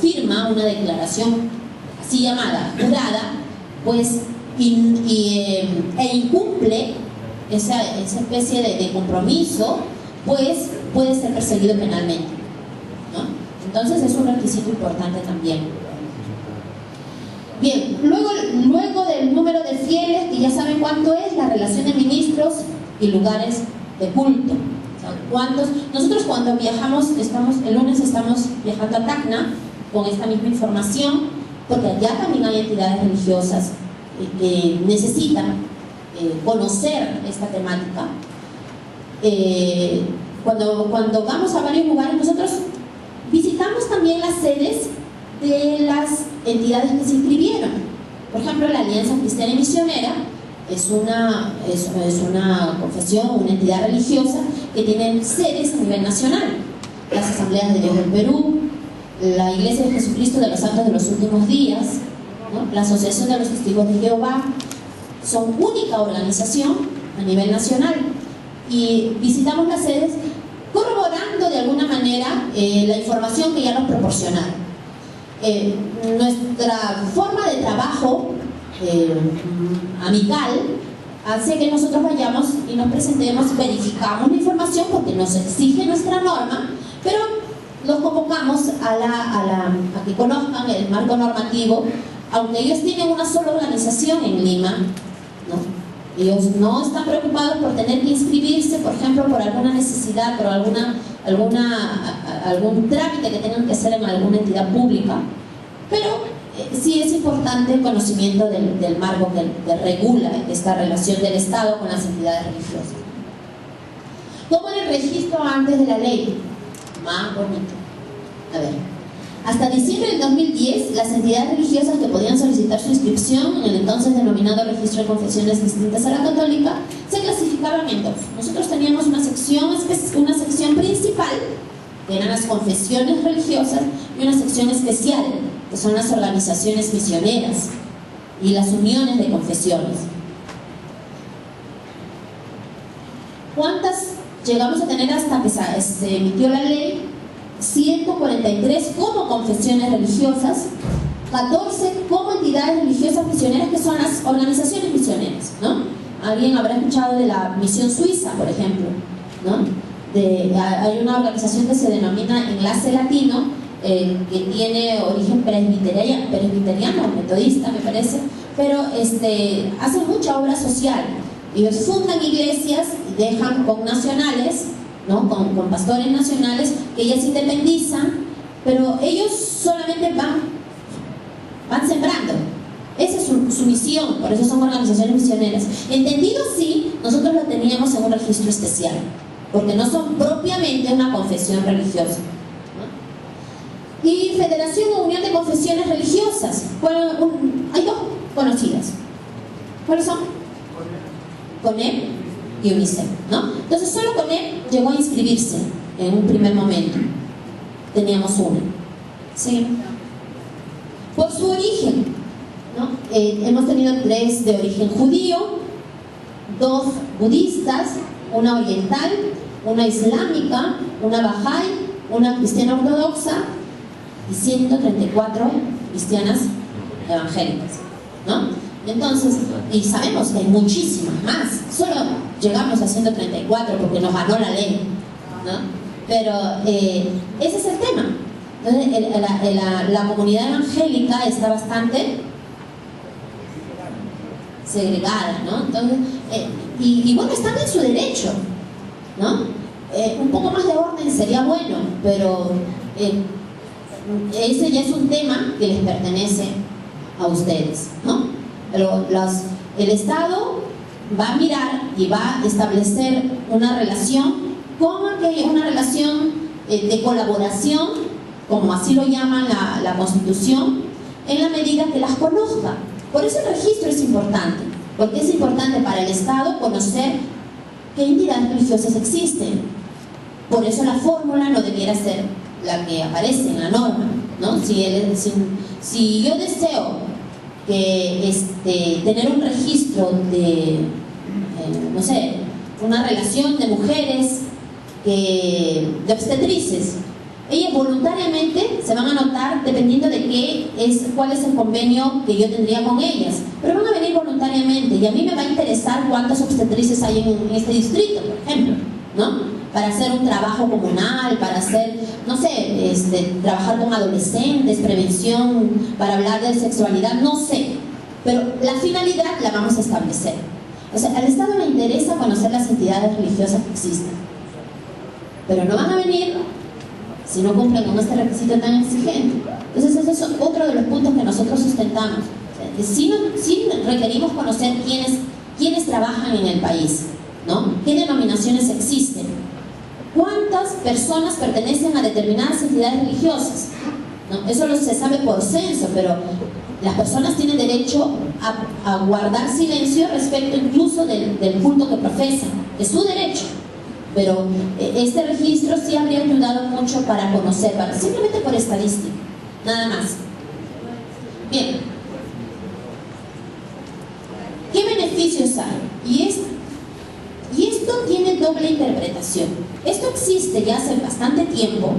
firma una declaración así llamada jurada, pues e incumple esa especie de compromiso, pues puede ser perseguido penalmente, ¿no? Entonces es un requisito importante también. Bien, luego del número de fieles, que ya saben cuánto es, la relación de ministros y lugares de culto. O sea, nosotros cuando viajamos, el lunes estamos viajando a Tacna con esta misma información, porque allá también hay entidades religiosas que necesitan conocer esta temática. Cuando vamos a varios lugares, nosotros visitamos también las sedes de las entidades que se inscribieron. Por ejemplo, la Alianza Cristiana y Misionera es una confesión, una entidad religiosa que tiene sedes a nivel nacional. Las Asambleas de Dios del Perú, la Iglesia de Jesucristo de los Santos de los Últimos Días, ¿no? La Asociación de los Testigos de Jehová son única organización a nivel nacional, y visitamos las sedes corroborando de alguna manera la información que ya nos proporcionaron. Nuestra forma de trabajo amical hace que nosotros vayamos y nos presentemos, verificamos la información porque nos exige nuestra norma, pero los convocamos a que conozcan el marco normativo, aunque ellos tienen una sola organización en Lima, ¿no? Ellos no están preocupados por tener que inscribirse, por ejemplo, por alguna necesidad, por algún trámite que tengan que hacer en alguna entidad pública, pero sí es importante el conocimiento del marco que regula esta relación del Estado con las entidades religiosas. ¿Cómo era el registro antes de la ley? Más bonito. A ver, hasta diciembre del 2010, las entidades religiosas que podían solicitar su inscripción en el entonces denominado Registro de Confesiones Distintas a la Católica se clasificaban en dos. Nosotros teníamos una sección principal, que eran las confesiones religiosas, y una sección especial, que son las organizaciones misioneras y las uniones de confesiones. ¿Cuántas llegamos a tener hasta que se emitió la ley? 143 como confesiones religiosas, 14 como entidades religiosas misioneras, que son las organizaciones misioneras, ¿no? Alguien habrá escuchado de la misión suiza, por ejemplo, ¿no? Hay una organización que se denomina Enlace Latino, que tiene origen presbiteriano, metodista me parece, pero hace mucha obra social. Ellos fundan iglesias y dejan con nacionales, ¿no? con pastores nacionales, que ellas se independizan, pero ellos solamente van sembrando. Esa es su misión, por eso son organizaciones misioneras. Entendido así, nosotros lo teníamos en un registro especial, porque no son propiamente una confesión religiosa, ¿no? Y Federación o Unión de Confesiones Religiosas, hay dos conocidas. ¿Cuáles son? CONEP y UNICEF, ¿no? Entonces solo CONEP llegó a inscribirse en un primer momento. Teníamos una. ¿Sí? Por su origen, ¿no? Hemos tenido 3 de origen judío, 2 budistas, una oriental, una islámica, una bahá'í, una cristiana ortodoxa y 134 cristianas evangélicas, ¿no? Entonces, y sabemos que hay muchísimas más, solo llegamos a 134 porque nos ganó la ley, ¿no? Pero ese es el tema. Entonces, la comunidad evangélica está bastante segregada, ¿no? Entonces, y bueno, están en su derecho, ¿no? Un poco más de orden sería bueno, pero ese ya es un tema que les pertenece a ustedes, ¿no? El Estado va a mirar y va a establecer una relación una relación de colaboración, como así lo llama la Constitución, en la medida que las conozca. Por eso el registro es importante, porque es importante para el Estado conocer qué entidades religiosas existen. Por eso la fórmula no debiera ser la que aparece en la norma, ¿no? Si yo deseo tener un registro de, no sé, una relación de mujeres, de obstetrices, ellas voluntariamente se van a anotar dependiendo de cuál es el convenio que yo tendría con ellas, pero van a venir voluntariamente, y a mí me va a interesar cuántas obstetrices hay en este distrito, por ejemplo, ¿no? Para hacer un trabajo comunal, para hacer, no sé, trabajar con adolescentes, prevención, para hablar de sexualidad, no sé, pero la finalidad la vamos a establecer. O sea, al Estado le interesa conocer las entidades religiosas que existen, pero no van a venir si no cumplen con este requisito tan exigente. Entonces ese es otro de los puntos que nosotros sustentamos. O sea, sí requerimos conocer quiénes trabajan en el país, ¿no? ¿Qué denominaciones existen? ¿Cuántas personas pertenecen a determinadas entidades religiosas? ¿No? Eso se sabe por censo, pero las personas tienen derecho a guardar silencio respecto incluso del culto que profesan. Es su derecho. Pero este registro sí habría ayudado mucho para conocer, simplemente por estadística, nada más. Bien, tiempo,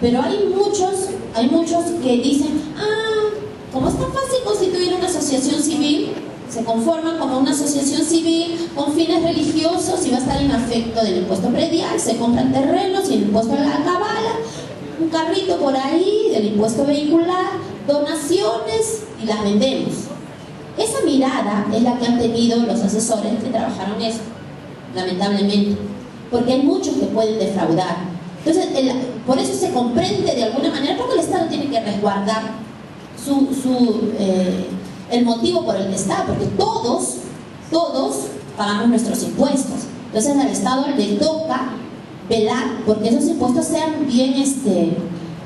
pero hay muchos que dicen, como es tan fácil constituir una asociación civil, se conforman como una asociación civil con fines religiosos y va a estar en afecto del impuesto predial, se compran terrenos y el impuesto a la cabala, un carrito por ahí del impuesto vehicular, donaciones y las vendemos. Esa mirada es la que han tenido los asesores que trabajaron esto, lamentablemente, porque hay muchos que pueden defraudar. Entonces, por eso se comprende de alguna manera, porque el Estado tiene que resguardar el motivo por el que está, porque todos pagamos nuestros impuestos. Entonces al Estado le toca velar porque esos impuestos sean bien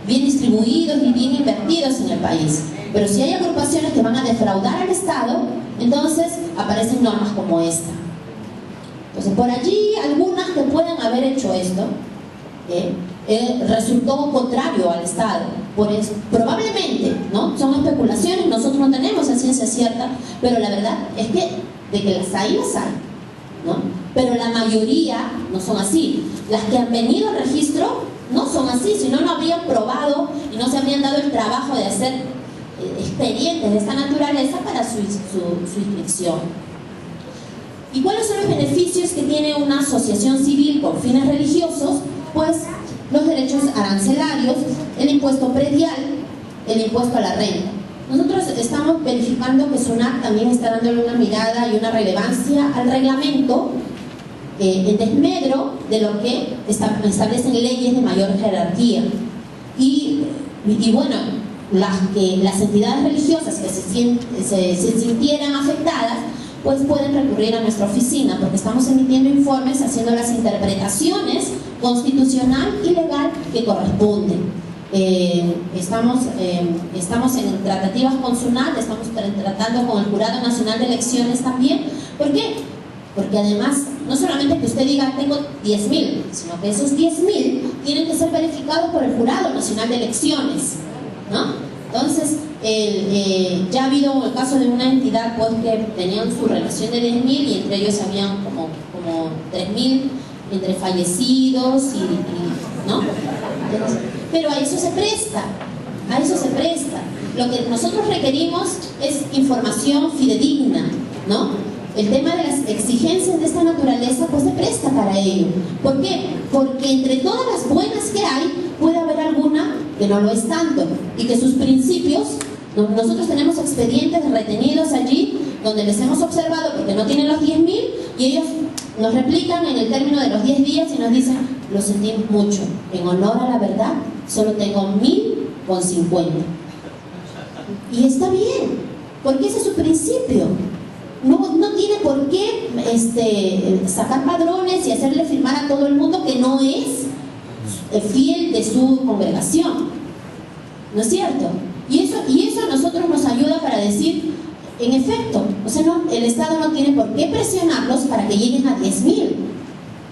distribuidos y bien invertidos en el país. Pero si hay agrupaciones que van a defraudar al Estado, entonces aparecen normas como esta. Entonces por allí algunas que puedan haber hecho esto resultó contrario al Estado. Por eso, probablemente, ¿no? Son especulaciones, nosotros no tenemos la ciencia cierta, pero la verdad es que de que las hay, ¿no? Pero la mayoría no son así. Las que han venido al registro no son así, si no, no habrían probado y no se habrían dado el trabajo de hacer expedientes de esta naturaleza para su inscripción. ¿Y cuáles son los beneficios que tiene una asociación civil con fines religiosos? Pues los derechos arancelarios, el impuesto predial, el impuesto a la renta. Nosotros estamos verificando que SUNAT también está dándole una mirada y una relevancia al reglamento en desmedro de lo que establecen leyes de mayor jerarquía. Y bueno, las entidades religiosas que se sintieran afectadas, pues pueden recurrir a nuestra oficina, porque estamos emitiendo informes haciendo las interpretaciones constitucional y legal que corresponden. Estamos en tratativas con SUNAT, estamos tratando con el Jurado Nacional de Elecciones también. ¿Por qué? Porque además, no solamente que usted diga tengo 10.000, sino que esos 10.000 tienen que ser verificados por el Jurado Nacional de Elecciones, ¿no? Entonces, ya ha habido el caso de una entidad pues, que tenían su relación de 10.000 y entre ellos habían como 3.000 entre fallecidos ¿no? Pero a eso se presta, Lo que nosotros requerimos es información fidedigna, ¿no? El tema de las exigencias de esta naturaleza pues se presta para ello. ¿Por qué? Porque entre todas las buenas que hay, puede haber alguna que no lo es tanto y que sus principios, nosotros tenemos expedientes retenidos allí donde les hemos observado porque no tienen los 10.000 y ellos nos replican en el término de los 10 días y nos dicen, lo sentimos mucho, en honor a la verdad solo tengo 1.050. Y está bien, porque ese es su principio. No tiene por qué sacar padrones y hacerle firmar a todo el mundo que no es fiel de su congregación, ¿no es cierto? Y eso a nosotros nos ayuda para decir, en efecto, o sea, el Estado no tiene por qué presionarlos para que lleguen a 10.000,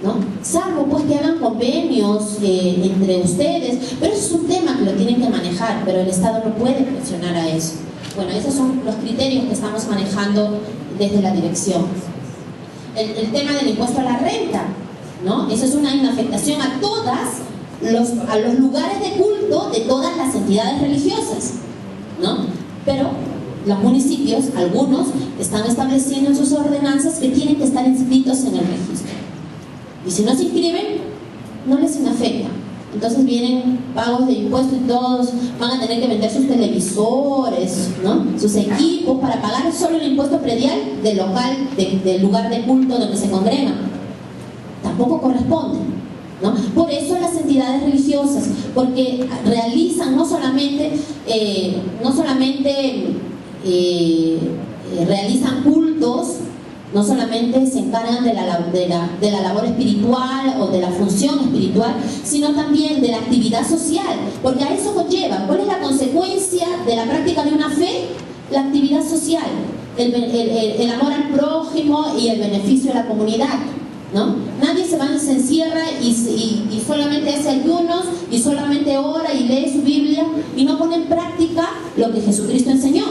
¿no? Salvo pues que hagan convenios entre ustedes, pero eso es un tema que lo tienen que manejar, pero el Estado no puede presionar a eso. Bueno, esos son los criterios que estamos manejando desde la dirección. El tema del impuesto a la renta, ¿no? Eso es una inafectación a los lugares de culto de todas las entidades religiosas, ¿no? Pero los municipios, algunos, están estableciendo en sus ordenanzas que tienen que estar inscritos en el registro. Y si no se inscriben, no les inafecta. Entonces vienen pagos de impuestos y todos van a tener que vender sus televisores, ¿no? Sus equipos para pagar solo el impuesto predial del local, del lugar de culto donde se congregan. Tampoco corresponde, ¿no? Por eso las entidades religiosas, porque realizan no solamente realizan cultos, no solamente se encargan de la labor espiritual o de la función espiritual, sino también de la actividad social, porque a eso conlleva. ¿Cuál es la consecuencia de la práctica de una fe? La actividad social, el amor al prójimo y el beneficio de la comunidad, ¿no? Nadie se encierra y solamente hace ayunos y solamente ora y lee su Biblia y no pone en práctica lo que Jesucristo enseñó,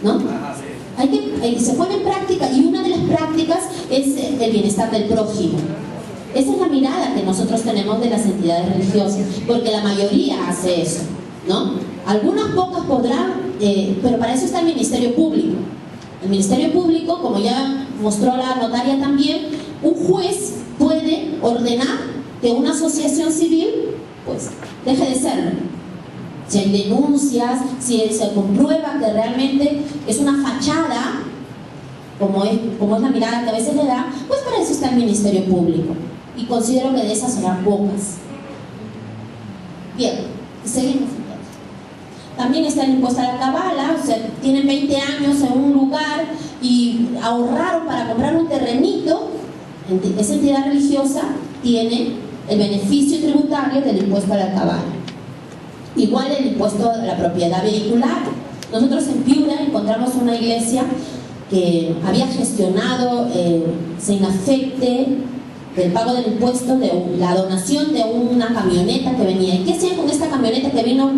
¿no? Se pone en práctica, y una de las prácticas es el bienestar del prójimo. Esa es la mirada que nosotros tenemos de las entidades religiosas, porque la mayoría hace eso, ¿no? Algunas pocas podrán, pero para eso está el Ministerio Público. El Ministerio Público, como ya mostró la notaria también, un juez puede ordenar que una asociación civil, pues, deje de serlo. Si hay denuncias, si se comprueba que realmente es una fachada, como es la mirada que a veces le da, pues para eso está el Ministerio Público. Y considero que de esas serán pocas. Bien, seguimos. También está el impuesto a la cabala, o sea, tienen 20 años en un lugar y ahorraron para comprar un terrenito. Esa entidad religiosa tiene el beneficio tributario del impuesto a la cabala. Igual el impuesto a la propiedad vehicular. Nosotros en Piura encontramos una iglesia que había gestionado sin afecte del pago del impuesto de la donación de una camioneta que venía. ¿Y qué hacían con esta camioneta que vino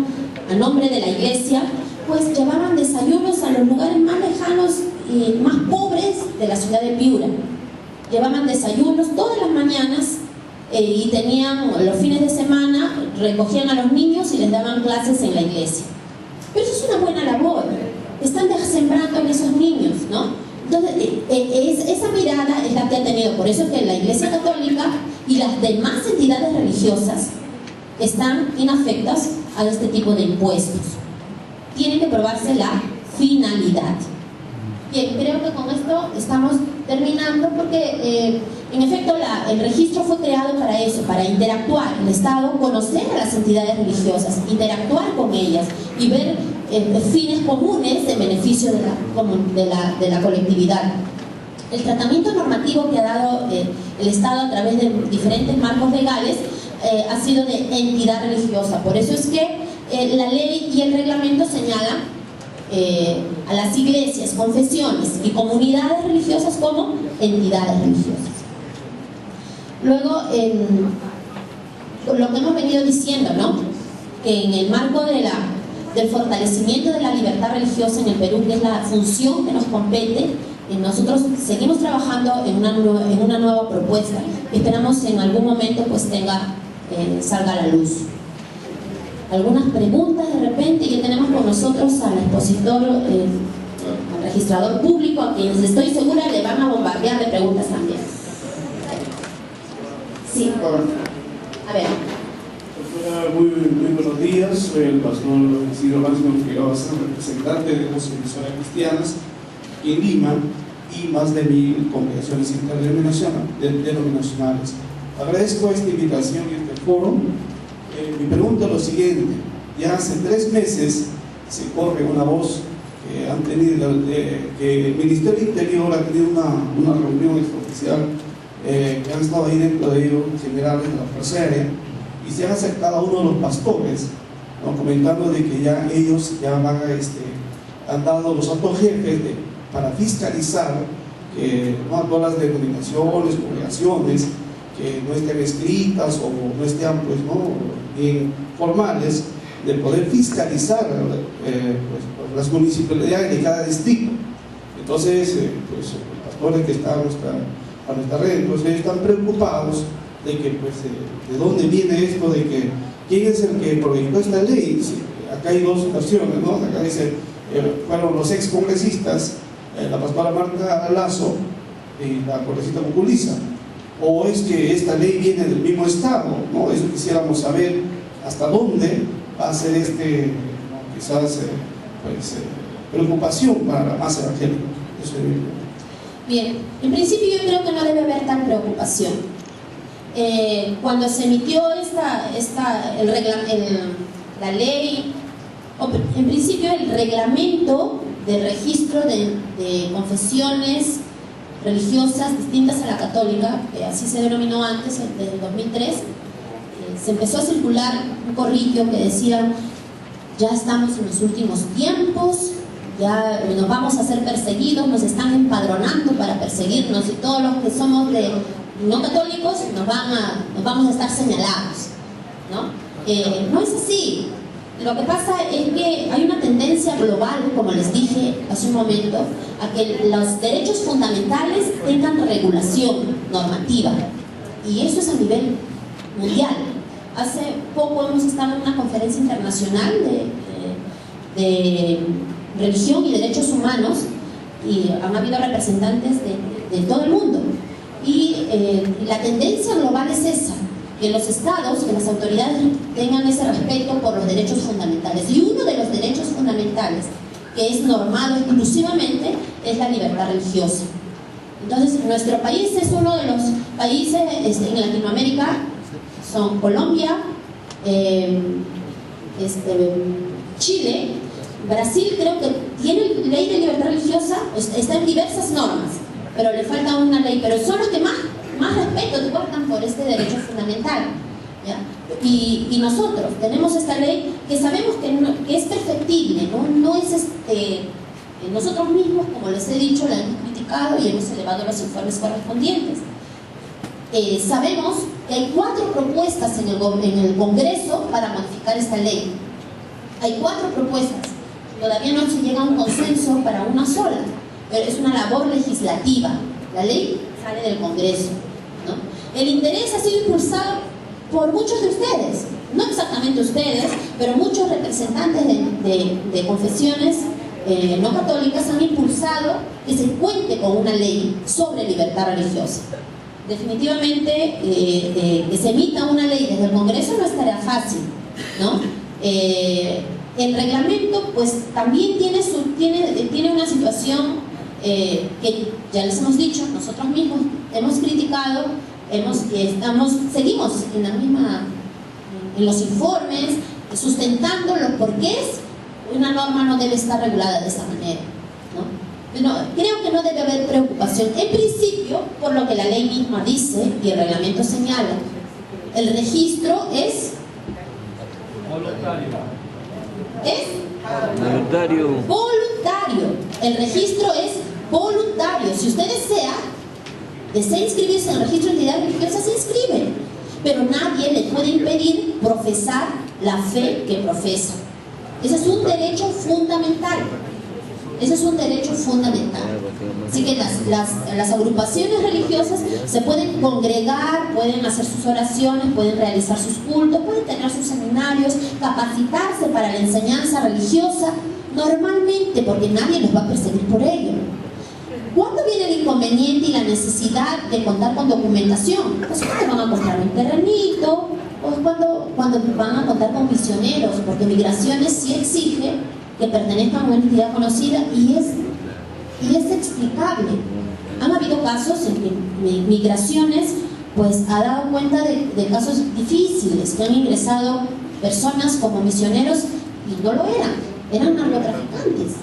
a nombre de la iglesia? Pues llevaban desayunos a los lugares más lejanos y más pobres de la ciudad de Piura. Llevaban desayunos todas las mañanas y tenían los fines de semana, recogían a los niños y les daban clases en la iglesia. Pero eso es una buena labor. Están sembrando en esos niños, ¿no? Entonces, esa mirada es la que ha tenido. Por eso que la Iglesia Católica y las demás entidades religiosas están inafectas a este tipo de impuestos. Tiene que probarse la finalidad. Bien, creo que con esto estamos terminando porque en efecto el registro fue creado para eso, para interactuar el Estado, conocer a las entidades religiosas, interactuar con ellas y ver fines comunes en beneficio de la colectividad. El tratamiento normativo que ha dado el Estado a través de diferentes marcos legales ha sido de entidad religiosa. Por eso es que la ley y el reglamento señalan a las iglesias, confesiones y comunidades religiosas como entidades religiosas. Luego, lo que hemos venido diciendo, ¿no? Que en el marco del fortalecimiento de la libertad religiosa en el Perú, que es la función que nos compete, nosotros seguimos trabajando en una nueva propuesta. Esperamos en algún momento pues salga a la luz. Algunas preguntas de repente. Ya tenemos con nosotros al expositor, al registrador público, a quienes estoy segura le van a bombardear de preguntas también. Sí. A ver. Muy buenos días, soy el pastor Isidro Máximo Figueroa, representante de dos emisoras cristianas en Lima y más de 1000 congregaciones interdenominacionales. Agradezco esta invitación y este foro. Mi pregunta es lo siguiente: ya hace 3 meses se corre una voz que han tenido, que el Ministerio del Interior ha tenido una reunión extraoficial, que han estado ahí dentro de ellos generales de la Fuerza Aérea, y se han acercado a uno de los pastores, ¿no? Comentando de que ya ellos han dado los altos jefes para fiscalizar ¿no? a todas las denominaciones, congregaciones que no estén escritas o no estén pues, ¿no? bien formales, de poder fiscalizar pues, las municipalidades de cada distrito. Entonces, pues, los pastores que están a nuestra red, entonces ellos están preocupados de que, pues, de dónde viene esto, de que quién es el que proyectó esta ley. Acá hay dos versiones, ¿no? Acá dice, fueron los ex congresistas, la pastora Marta Lazo y la congresista Muculiza, o es que esta ley viene del mismo Estado, ¿no? Eso quisiéramos saber hasta dónde va a ser ¿no? quizás pues, preocupación para la masa evangélica. Eso es bien, en principio yo creo que no debe haber tal preocupación. Cuando se emitió la ley, en principio el reglamento de registro de confesiones religiosas distintas a la católica, que así se denominó antes, desde el 2003, se empezó a circular un corrillo que decía: ya estamos en los últimos tiempos, ya nos vamos a ser perseguidos, nos están empadronando para perseguirnos, y todos los que somos no católicos nos vamos a estar señalados, ¿no? No es así. Lo que pasa es que hay una tendencia global, como les dije hace un momento, a que los derechos fundamentales tengan regulación normativa. y eso es a nivel mundial. Hace poco hemos estado en una conferencia internacional de religión y derechos humanos, y han habido representantes de todo el mundo, y la tendencia global es esa, que los estados, que las autoridades tengan ese respeto por los derechos fundamentales, y uno de los derechos fundamentales que es normado exclusivamente es la libertad religiosa. Entonces, nuestro país es uno de los países en Latinoamérica, son Colombia, Chile, Brasil creo que tiene ley de libertad religiosa, está en diversas normas, pero le falta una ley, pero son los que más respeto guardan por este derecho fundamental, ¿ya? Y nosotros tenemos esta ley que sabemos que es perfectible, no es nosotros mismos, como les he dicho, la hemos criticado y hemos elevado los informes correspondientes. Sabemos que hay 4 propuestas en el Congreso para modificar esta ley. Hay 4 propuestas. Todavía no se llega a un consenso para una sola, pero es una labor legislativa. La ley sale del Congreso, ¿no? El interés ha sido impulsado por muchos de ustedes, no exactamente ustedes, pero muchos representantes de confesiones no católicas han impulsado que se cuente con una ley sobre libertad religiosa. Definitivamente que se emita una ley desde el Congreso no es tarea fácil, ¿no? El reglamento pues también tiene una situación que ya les hemos dicho, nosotros mismos hemos criticado, seguimos en los informes, sustentando los porqués una norma no debe estar regulada de esa manera, ¿no? Creo que no debe haber preocupación, en principio, por lo que la ley misma dice y el reglamento señala. El registro es voluntario. El registro es voluntario. Si usted desea inscribirse en el registro de entidades religiosas, se inscribe, pero nadie le puede impedir profesar la fe que profesa. Ese es un derecho fundamental. Ese es un derecho fundamental. Así que las agrupaciones religiosas se pueden congregar, pueden hacer sus oraciones, pueden realizar sus cultos, pueden tener sus seminarios, capacitarse para la enseñanza religiosa, normalmente, porque nadie los va a perseguir por ello. ¿Cuándo viene el inconveniente y la necesidad de contar con documentación? Pues cuando van a comprar un terrenito, o cuando van a contar con misioneros, porque Migraciones sí exige que pertenezcan a una entidad conocida, y es explicable. Han habido casos en que Migraciones pues ha dado cuenta de casos difíciles, que han ingresado personas como misioneros y no lo eran narcotraficantes.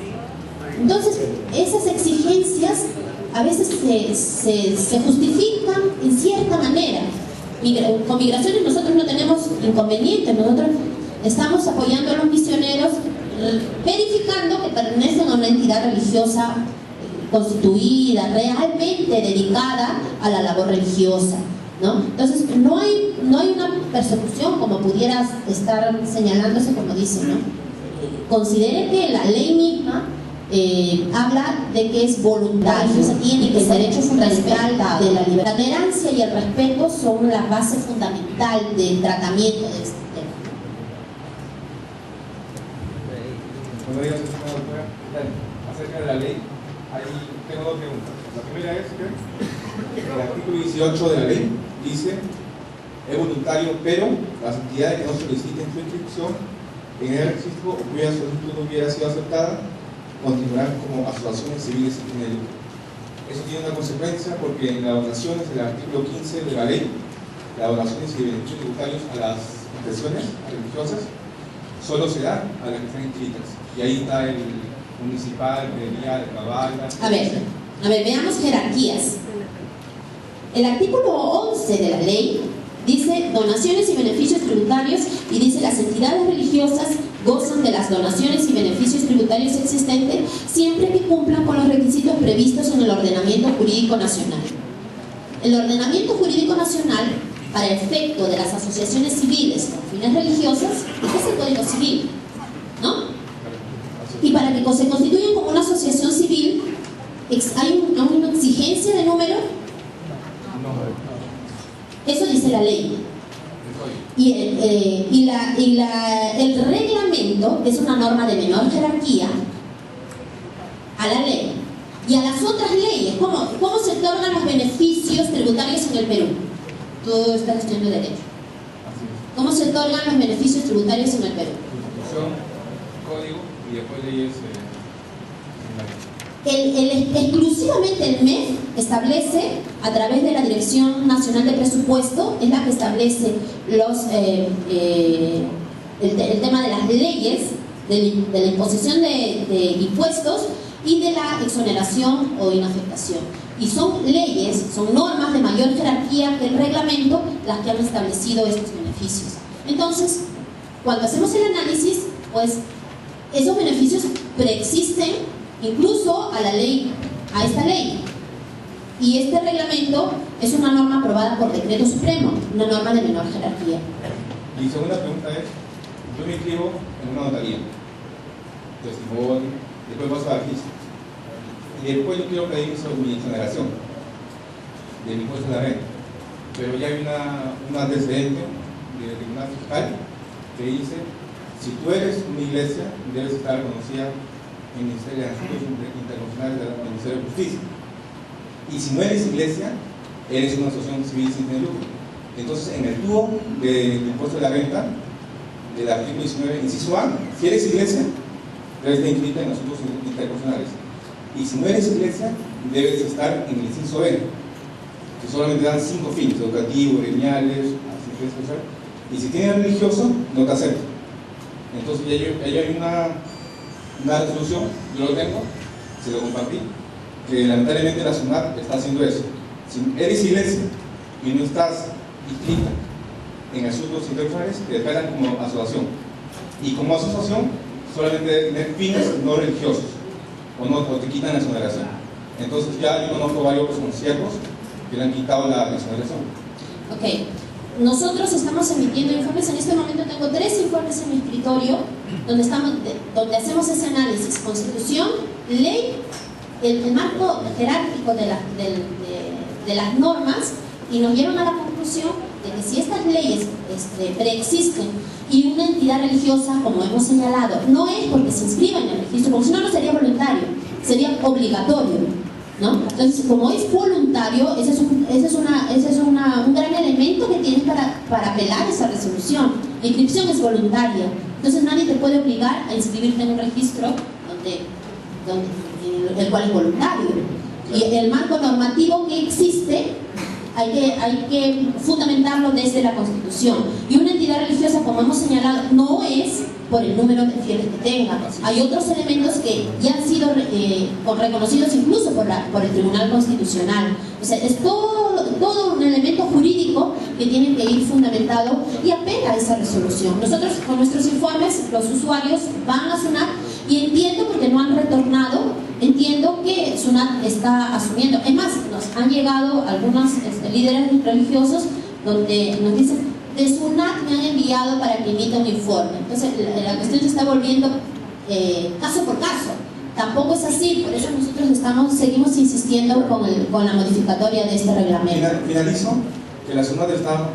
Entonces, esas exigencias a veces se justifican en cierta manera. Con Migraciones nosotros no tenemos inconvenientes, nosotros estamos apoyando a los misioneros, verificando que pertenecen a una entidad religiosa constituida, realmente dedicada a la labor religiosa, ¿no? Entonces, no hay una persecución como pudiera estar señalándose, como dicen, ¿no? Considere que la ley misma habla de que es voluntario, se tiene que ser derecho fundamental de la libertad. La tolerancia y el respeto son la base fundamental del tratamiento de este tema. Buenos días, señora doctora. Acerca de la ley, tengo 2 preguntas. La primera es que el artículo 18 de la ley dice: es voluntario, pero las entidades que no soliciten su inscripción en el registro o cuya solicitud no hubiera sido aceptada continuarán como asociaciones civiles sin fines de lucro. Eso tiene una consecuencia, porque en las donaciones del artículo 15 de la ley, las donaciones y beneficios tributarios a las confesiones religiosas solo se dan a las que están inscritas, y ahí está el municipal, el de Cabala. A ver, veamos jerarquías. El artículo 11 de la ley dice donaciones y beneficios tributarios, y dice: las entidades religiosas gozan de las donaciones y beneficios tributarios existentes siempre que cumplan con los requisitos previstos en el ordenamiento jurídico nacional. El ordenamiento jurídico nacional, para efecto de las asociaciones civiles con fines religiosos, es el Código Civil, ¿no? Y para que se constituyan como una asociación civil, ¿hay una exigencia de número? Eso dice la ley. Y el reglamento es una norma de menor jerarquía a la ley y a las otras leyes. ¿Cómo se otorgan los beneficios tributarios en el Perú? Todo está cuestión de derecho. ¿Cómo se otorgan los beneficios tributarios en el Perú? Constitución, código y después leyes. Exclusivamente el MEF establece, a través de la Dirección Nacional de Presupuesto, es la que establece el tema de las leyes, de la imposición de impuestos y de la exoneración o inafectación. Y son leyes, son normas de mayor jerarquía que el reglamento las que han establecido estos beneficios. Entonces, cuando hacemos el análisis, pues esos beneficios preexisten incluso a la ley, a esta ley. Y este reglamento es una norma aprobada por decreto supremo, una norma de menor jerarquía. Mi segunda pregunta es, yo me inscribo en una notaría, testimonio, después paso a la registro, y después yo quiero pedir mi exoneración de mi impuesto de la renta, pero ya hay un antecedente del Tribunal Fiscal que dice, si tú eres una iglesia, debes estar reconocida en el Ministerio de Asuntos Internacionales del Ministerio de Justicia. Y si no eres iglesia, eres una asociación civil sin fines de lucro. Entonces, en el tubo del impuesto de la renta, del artículo 19, inciso A, si eres iglesia, debes estar inscrita en asuntos internacionales. Y si no eres iglesia, debes estar en el inciso B, que solamente dan 5 fines: educativos, gremiales, asistencia social. Y si tienes religioso, no te aceptan. Entonces, ya hay una resolución, yo lo tengo, se lo compartí, que lamentablemente la SUNAT está haciendo eso. Si eres iglesia y no estás inscrita en asuntos internacionales, te declaran como asociación. Y como asociación, solamente debe tener fines no religiosos, o te quitan la exoneración. Entonces ya yo conozco varios conciertos que le han quitado la exoneración. Ok. Nosotros estamos emitiendo informes. En este momento tengo 3 informes en mi escritorio donde hacemos ese análisis: Constitución, ley, el marco jerárquico de las normas, y nos llevan a la conclusión de que si estas leyes preexisten y una entidad religiosa, como hemos señalado, no es porque se inscriba en el registro, porque si no, no sería voluntario, sería obligatorio, ¿no? Entonces, como es voluntario, ese es un gran elemento que tienes para apelar esa resolución. La inscripción es voluntaria, entonces nadie te puede obligar a inscribirte en un registro el cual es voluntario. Y el marco normativo que existe hay que fundamentarlo desde la Constitución. Y una entidad religiosa, como hemos señalado, no es por el número de fieles que tenga. Hay otros elementos que ya han sido reconocidos incluso por el Tribunal Constitucional. O sea, es todo un elemento jurídico que tiene que ir fundamentado y apela a esa resolución. Nosotros, con nuestros informes, los usuarios van a SUNAT, y entiendo, porque no han retornado, entiendo que SUNAT está asumiendo. Es más, nos han llegado algunos líderes religiosos donde nos dicen: de SUNAT me han enviado para que emita un informe. Entonces la cuestión se está volviendo caso por caso. Tampoco es así, por eso nosotros seguimos insistiendo con la modificatoria de este reglamento. Finalizo que la SUNAT está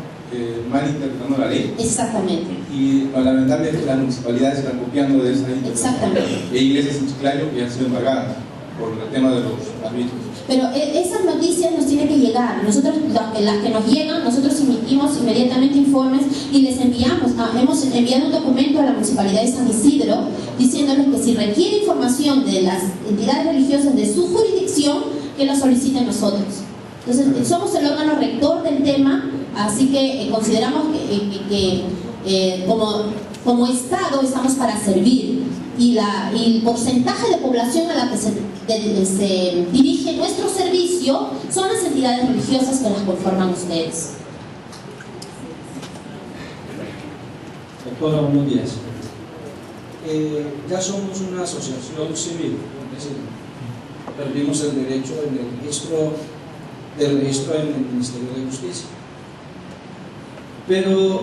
mal interpretando la ley. Exactamente. Y lo lamentable es que las municipalidades están copiando de esa interpretación. Exactamente. Y hay iglesias en Chiclayo que han sido embargadas por el tema de los árbitros. Pero esas noticias nos tienen que llegar. Nosotros, las que nos llegan, nosotros emitimos inmediatamente informes y les enviamos. Hemos enviado un documento a la Municipalidad de San Isidro diciéndoles que si requiere información de las entidades religiosas de su jurisdicción, que la soliciten nosotros. Entonces, somos el órgano rector del tema, así que consideramos que como Estado estamos para servir. Y el porcentaje de población a la que se dirige nuestro servicio son las entidades religiosas que las conforman ustedes. Doctora, buenos días. Ya somos una asociación civil, es decir, perdimos el derecho en el registro en el Ministerio de Justicia, pero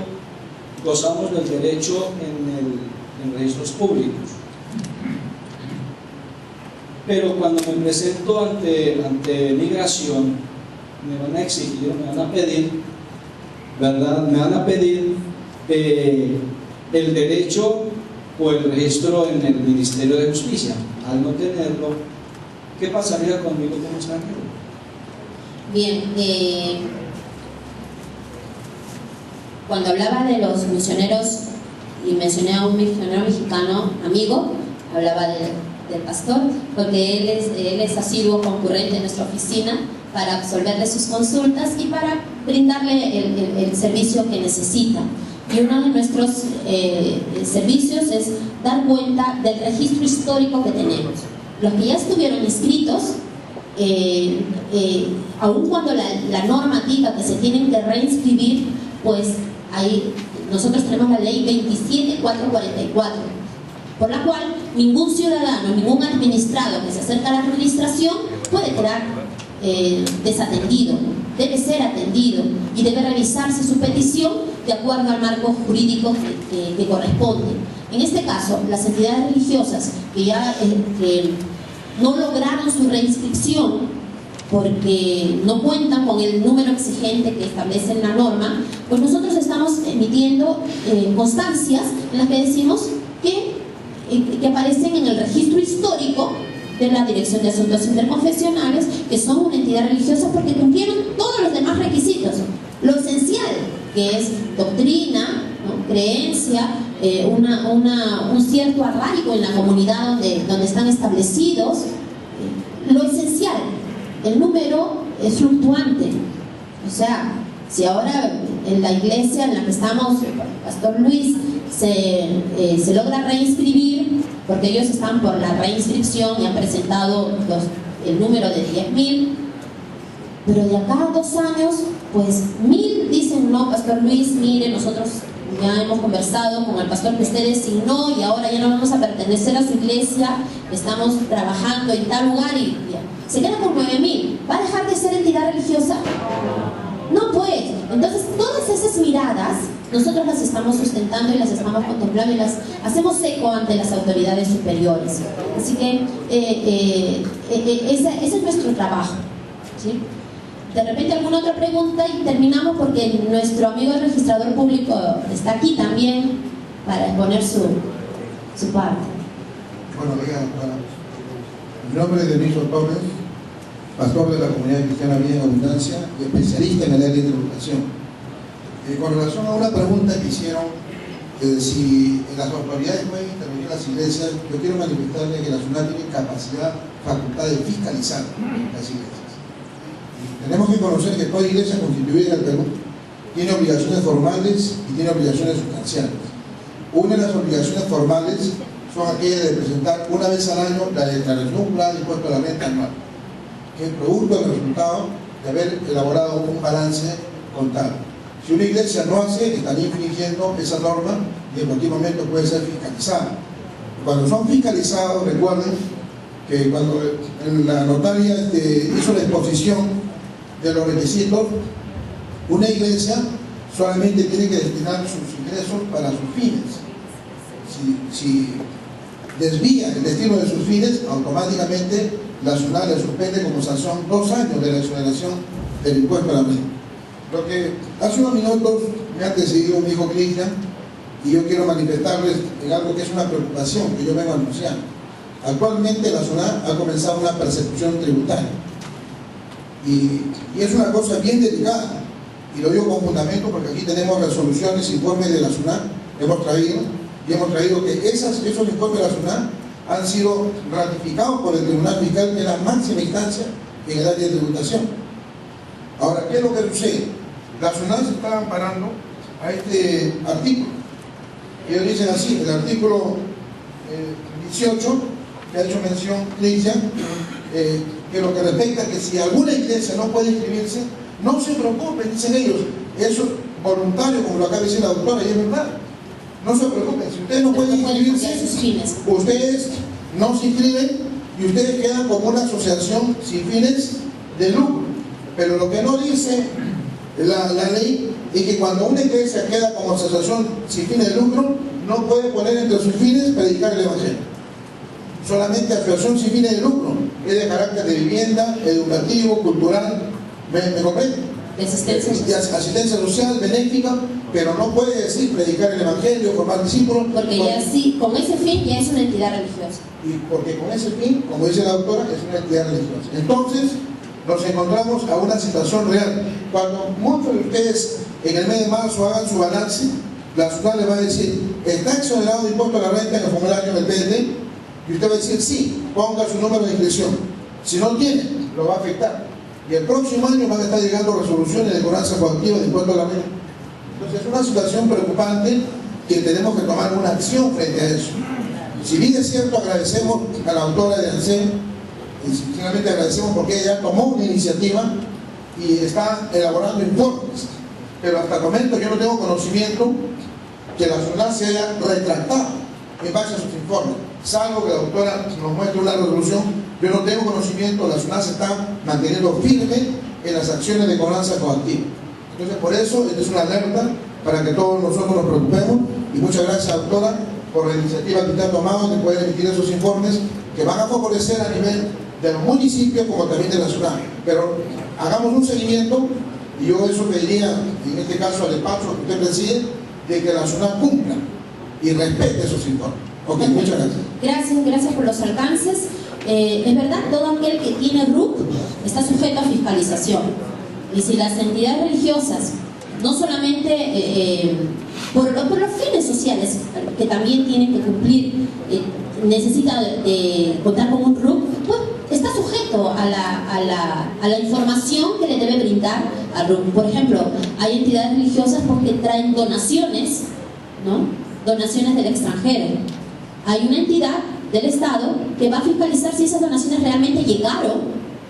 gozamos del derecho en registros públicos. Pero cuando me presento ante migración, me van a exigir, me van a pedir ¿verdad? Me van a pedir el derecho o el registro en el Ministerio de Justicia. Al no tenerlo, ¿qué pasaría conmigo como extranjero? Bien, cuando hablaba de los misioneros y mencioné a un misionero mexicano amigo, hablaba del pastor, porque él es asiduo concurrente en nuestra oficina para absolverle sus consultas y para brindarle el servicio que necesita. Y uno de nuestros servicios es dar cuenta del registro histórico que tenemos. Los que ya estuvieron inscritos, aun cuando la norma diga que se tienen que reinscribir, pues ahí nosotros tenemos la ley 27444, por la cual ningún ciudadano, ningún administrado que se acerca a la administración puede quedar desatendido. Debe ser atendido y debe revisarse su petición de acuerdo al marco jurídico que corresponde. En este caso, las entidades religiosas que no lograron su reinscripción porque no cuentan con el número exigente que establece la norma, pues nosotros estamos emitiendo constancias en las que decimos que aparecen en el registro histórico de la Dirección de Asuntos Interconfesionales, que son una entidad religiosa porque cumplieron todos los demás requisitos. Lo esencial, que es doctrina, ¿no?, creencia, un cierto arraigo en la comunidad donde están establecidos. Lo esencial, el número es fluctuante. O sea, si ahora en la iglesia en la que estamos, el Pastor Luis se logra reinscribir, porque ellos están por la reinscripción y han presentado el número de 10.000, pero de acá a 2 años, pues 1.000 dicen: no, Pastor Luis, mire, nosotros ya hemos conversado con el pastor que usted designó y ahora ya no vamos a pertenecer a su iglesia, estamos trabajando en tal lugar, y ya se queda con 9.000. ¿Va a dejar de ser entidad religiosa? No, pues. Entonces, todas esas miradas nosotros las estamos sustentando y las estamos contemplando y las hacemos eco ante las autoridades superiores. Así que ese es nuestro trabajo, ¿sí? De repente alguna otra pregunta y terminamos, porque nuestro amigo el registrador público está aquí también para exponer su parte. Bueno, mi nombre es Dionisio Torres, pastor de la Comunidad Cristiana Vida en Abundancia y especialista en el área de educación. Con relación a una pregunta que hicieron, si las autoridades pueden intervenir en las iglesias, yo quiero manifestarle que la SUNAT tiene facultad de fiscalizar las iglesias. Tenemos que conocer que toda iglesia constituida en el Perú tiene obligaciones formales y tiene obligaciones sustanciales. Una de las obligaciones formales son aquellas de presentar una vez al año la declaración jurada de impuesto a la renta anual, que es producto del resultado de haber elaborado un balance contable. Si una iglesia no hace, están infringiendo esa norma y en cualquier momento puede ser fiscalizada. Cuando son fiscalizados, recuerden que cuando la notaria hizo la exposición de los requisitos, una iglesia solamente tiene que destinar sus ingresos para sus fines. Si desvía el destino de sus fines, automáticamente la SUNAT le suspende como sanción 2 años de la exoneración del impuesto a la renta. Lo que hace unos minutos me ha antecedido mi hijo Cristian, y yo quiero manifestarles en algo que es una preocupación que yo vengo a anunciar. Actualmente la SUNAT ha comenzado una persecución tributaria. Y es una cosa bien delicada, y lo digo con fundamento porque aquí tenemos resoluciones, informes de la SUNAT, hemos traído que esos informes de la SUNAT han sido ratificados por el Tribunal Fiscal, que es la máxima instancia en el área de tributación. Ahora, ¿qué es lo que sucede? La SUNAT se está amparando a este artículo. Ellos dicen así, el artículo 18, que ha hecho mención Cristian, que lo que respecta a que si alguna iglesia no puede inscribirse, no se preocupen, dicen ellos, eso es voluntario, como lo acaba de decir la doctora, y es verdad. No se preocupen, si ustedes no pueden inscribirse, ustedes no se inscriben y ustedes quedan como una asociación sin fines de lucro. Pero lo que no dice la ley es que cuando una iglesia queda como asociación sin fines de lucro, no puede poner entre sus fines predicar el evangelio. Solamente asociación sin fines de lucro, es de carácter de vivienda, educativo, cultural, ¿me comprende? De asistencia de social. asistencia social, benéfica, pero no puede decir predicar el evangelio, formar discípulos. Porque ya sí, con ese fin ya es una entidad religiosa. Y porque con ese fin, como dice la doctora, es una entidad religiosa. Entonces, nos encontramos a una situación real. Cuando muchos de ustedes en el mes de marzo hagan su balance, la SUNAT les va a decir, ¿está exonerado de impuesto a la renta en el formulario del PDT? Y usted va a decir, sí, ponga su número de inscripción. Si no tiene, lo va a afectar. Y el próximo año van a estar llegando resoluciones de cobranza coactiva de impuesto a la renta. Entonces es una situación preocupante que tenemos que tomar una acción frente a eso. Si bien es cierto, agradecemos a la autora de ANSEM, y sinceramente agradecemos porque ella tomó una iniciativa y está elaborando informes, pero hasta el momento yo no tengo conocimiento que la SUNAT se haya retractado en base a sus informes, salvo que la doctora nos muestre una resolución. Yo no tengo conocimiento, la SUNAT se está manteniendo firme en las acciones de cobranza coactiva. Entonces, por eso, esta es una alerta para que todos nosotros nos preocupemos. Y muchas gracias, doctora, por la iniciativa que usted ha tomado de poder emitir esos informes que van a favorecer a nivel de los municipios como también de la SUNAT. Pero hagamos un seguimiento, y yo eso pediría, en este caso al despacho que usted preside, de que la SUNAT cumpla y respete esos informes. Ok, muchas gracias. Gracias por los alcances. Es verdad, todo aquel que tiene RUC está sujeto a fiscalización. Y si las entidades religiosas, no solamente por los fines sociales que también tienen que cumplir, necesita contar con un RUC, pues está sujeto a la información que le debe brindar al RUC. Por ejemplo, hay entidades religiosas porque traen donaciones, ¿no? Donaciones del extranjero. Hay una entidad del Estado que va a fiscalizar si esas donaciones realmente llegaron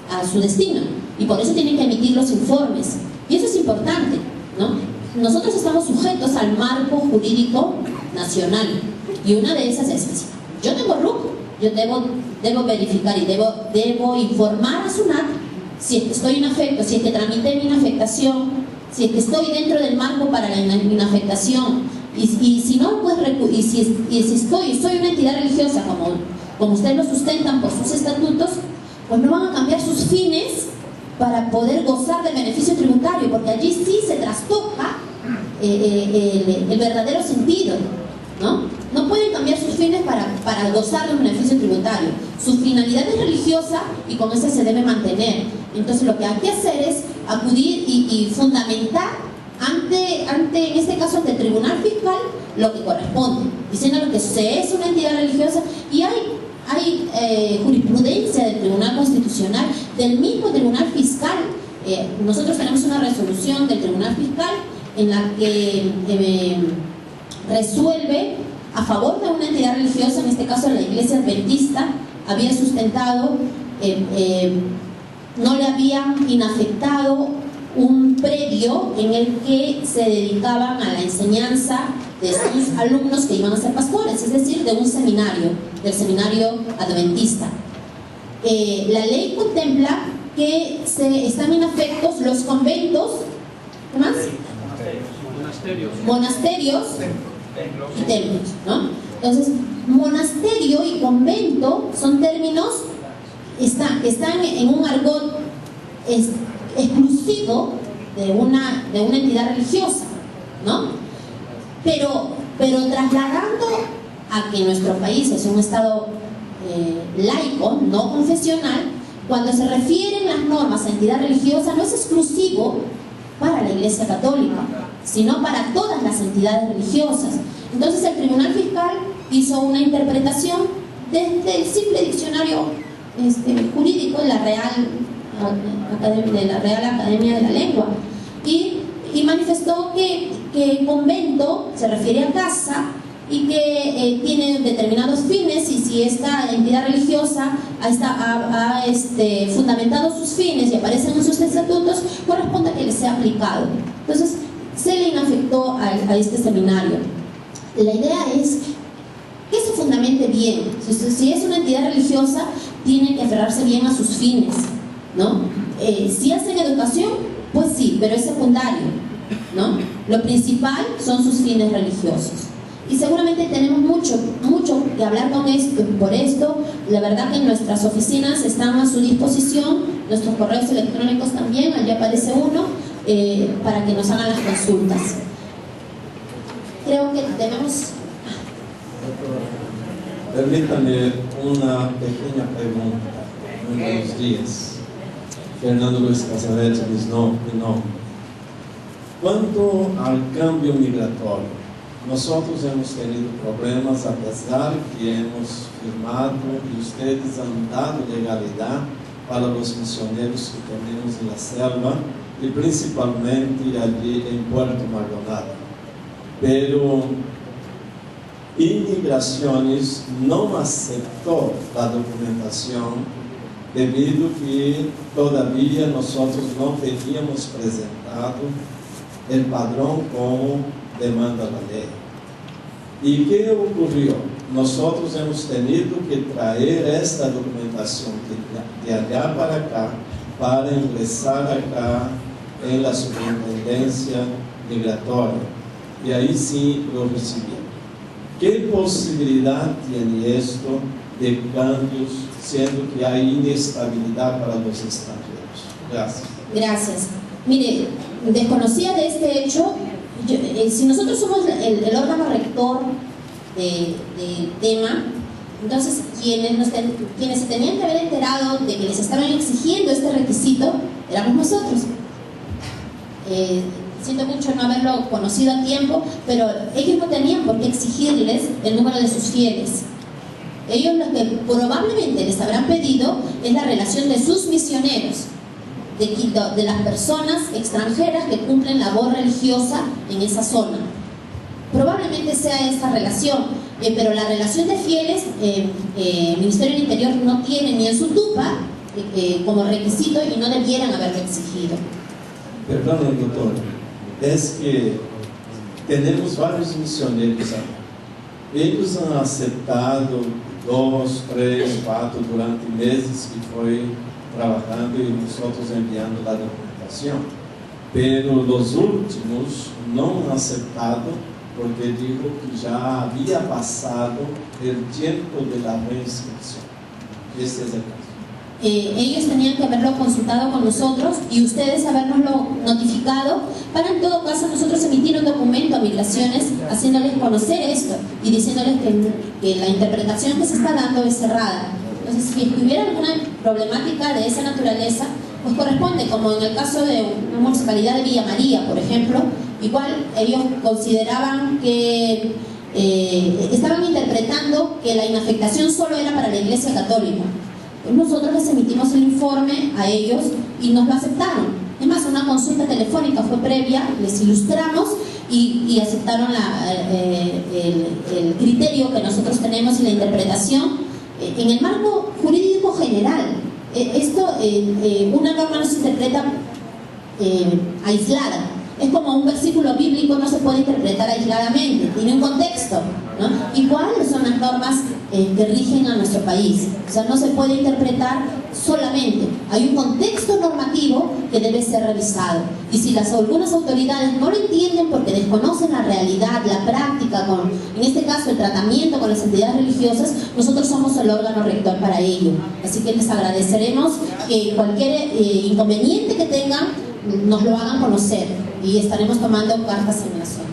a su destino, y por eso tienen que emitir los informes, y eso es importante, ¿no? Nosotros estamos sujetos al marco jurídico nacional, y una de esas es, yo tengo RUC, yo debo verificar y debo informar a SUNAT si es que estoy inafecto, si es que tramité mi inafectación, si es que estoy dentro del marco para la inafectación. Y si no, pues, si soy una entidad religiosa, como ustedes lo sustentan por sus estatutos, pues no van a cambiar sus fines para poder gozar del beneficio tributario, porque allí sí se trastoca el verdadero sentido, ¿no? No pueden cambiar sus fines para gozar de un beneficio tributario. Su finalidad es religiosa y con eso se debe mantener. Entonces lo que hay que hacer es acudir y fundamentar en este caso ante el Tribunal Fiscal lo que corresponde, diciendo que se es una entidad religiosa, y hay jurisprudencia del Tribunal Constitucional, del mismo Tribunal Fiscal. Nosotros tenemos una resolución del Tribunal Fiscal en la que resuelve a favor de una entidad religiosa, en este caso la Iglesia Adventista había sustentado, no le habían inafectado un predio en el que se dedicaban a la enseñanza de sus alumnos que iban a ser pastores, es decir, de un seminario, del seminario adventista. La ley contempla que están inafectos los conventos, ¿qué más? Monasterios y templos, ¿no? Entonces, monasterio y convento son términos que están en un argot exclusivo de una entidad religiosa, ¿no? Pero trasladando a que nuestro país es un estado laico, no confesional, cuando se refieren las normas a entidad religiosa no es exclusivo para la Iglesia Católica, sino para todas las entidades religiosas. Entonces el Tribunal Fiscal hizo una interpretación desde el simple diccionario jurídico de la Real Academia de la Lengua, y manifestó que convento se refiere a casa y que tiene determinados fines, y si esta entidad religiosa ha fundamentado sus fines y aparecen en sus estatutos, corresponde a que les sea aplicado. Entonces se le inafectó a este seminario. La idea es que se fundamente bien. Si es una entidad religiosa, tiene que aferrarse bien a sus fines, ¿no? Si hacen educación, pues sí, pero es secundario, ¿no? Lo principal son sus fines religiosos. Y seguramente tenemos mucho que hablar por esto. La verdad que nuestras oficinas están a su disposición, nuestros correos electrónicos también, allí aparece uno, para que nos hagan las consultas. Creo que debemos... Permítame una pequeña pregunta. Muy buenos días. Fernando Luis Casareto, mi nombre. Quanto al cambio migratorio, nosotros hemos tenido problemas a pesar que hemos firmado y ustedes han dado legalidad para los misioneros que tenemos en la selva y principalmente allí en Puerto Maldonado. Pero Inmigraciones no aceptó la documentación debido que todavía nosotros no teníamos presentado el padrón como demanda la ley. ¿Y qué ocurrió? Nosotros hemos tenido que traer esta documentación de allá para acá para ingresar acá en la superintendencia migratoria, y ahí sí lo recibimos. ¿Qué posibilidad tiene esto de cambios, siendo que hay inestabilidad para los extranjeros? Gracias. Gracias. Mire, desconocía de este hecho. Si nosotros somos el órgano rector del tema, entonces quienes se tenían que haber enterado de que les estaban exigiendo este requisito éramos nosotros. Siento mucho no haberlo conocido a tiempo, pero ellos no tenían por qué exigirles el número de sus fieles. Ellos lo que probablemente les habrán pedido es la relación de sus misioneros, de las personas extranjeras que cumplen labor religiosa en esa zona. Probablemente sea esa relación, pero la relación de fieles, el Ministerio del Interior no tiene ni en su tupa como requisito y no debieran haberlo exigido. Perdón, doctor, es que tenemos varios misioneros acá. Ellos han aceptado 2, 3, 4 durante meses que fue trabajando y nosotros enviando la documentación, pero los últimos no han aceptado porque dijo que ya había pasado el tiempo de la reinscripción. Este es el caso. Ellos tenían que haberlo consultado con nosotros y ustedes habernoslo notificado para en todo caso nosotros emitir un documento a Migraciones haciéndoles conocer esto y diciéndoles que la interpretación que se está dando es cerrada. Entonces, si hubiera alguna problemática de esa naturaleza, pues corresponde, como en el caso de una municipalidad de Villa María, por ejemplo, igual ellos consideraban que estaban interpretando que la inafectación solo era para la Iglesia Católica. Nosotros les emitimos el informe a ellos y nos lo aceptaron. Es más, una consulta telefónica fue previa, les ilustramos y aceptaron el criterio que nosotros tenemos y la interpretación en el marco jurídico general. Una norma no se interpreta aislada. Es como un versículo bíblico, no se puede interpretar aisladamente, tiene un contexto, ¿no? Igual son las normas que rigen a nuestro país. O sea, no se puede interpretar solamente. Hay un contexto normativo que debe ser revisado. Y si algunas autoridades no lo entienden porque desconocen la realidad, la práctica, en este caso el tratamiento con las entidades religiosas, nosotros somos el órgano rector para ello. Así que les agradeceremos que cualquier inconveniente que tengan nos lo hagan conocer y estaremos tomando cartas en el asunto.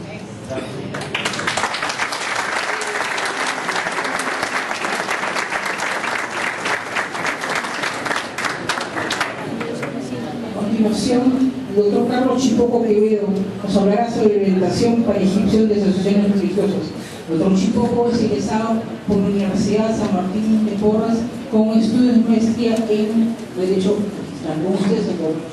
A continuación, el doctor Carlos Chipoco Quevedo nos hablará sobre orientación para inscripción de asociaciones religiosas. El doctor Chipoco es egresado por la Universidad San Martín de Porras con estudios de maestría en Derecho Cristiano. Con ustedes, doctor.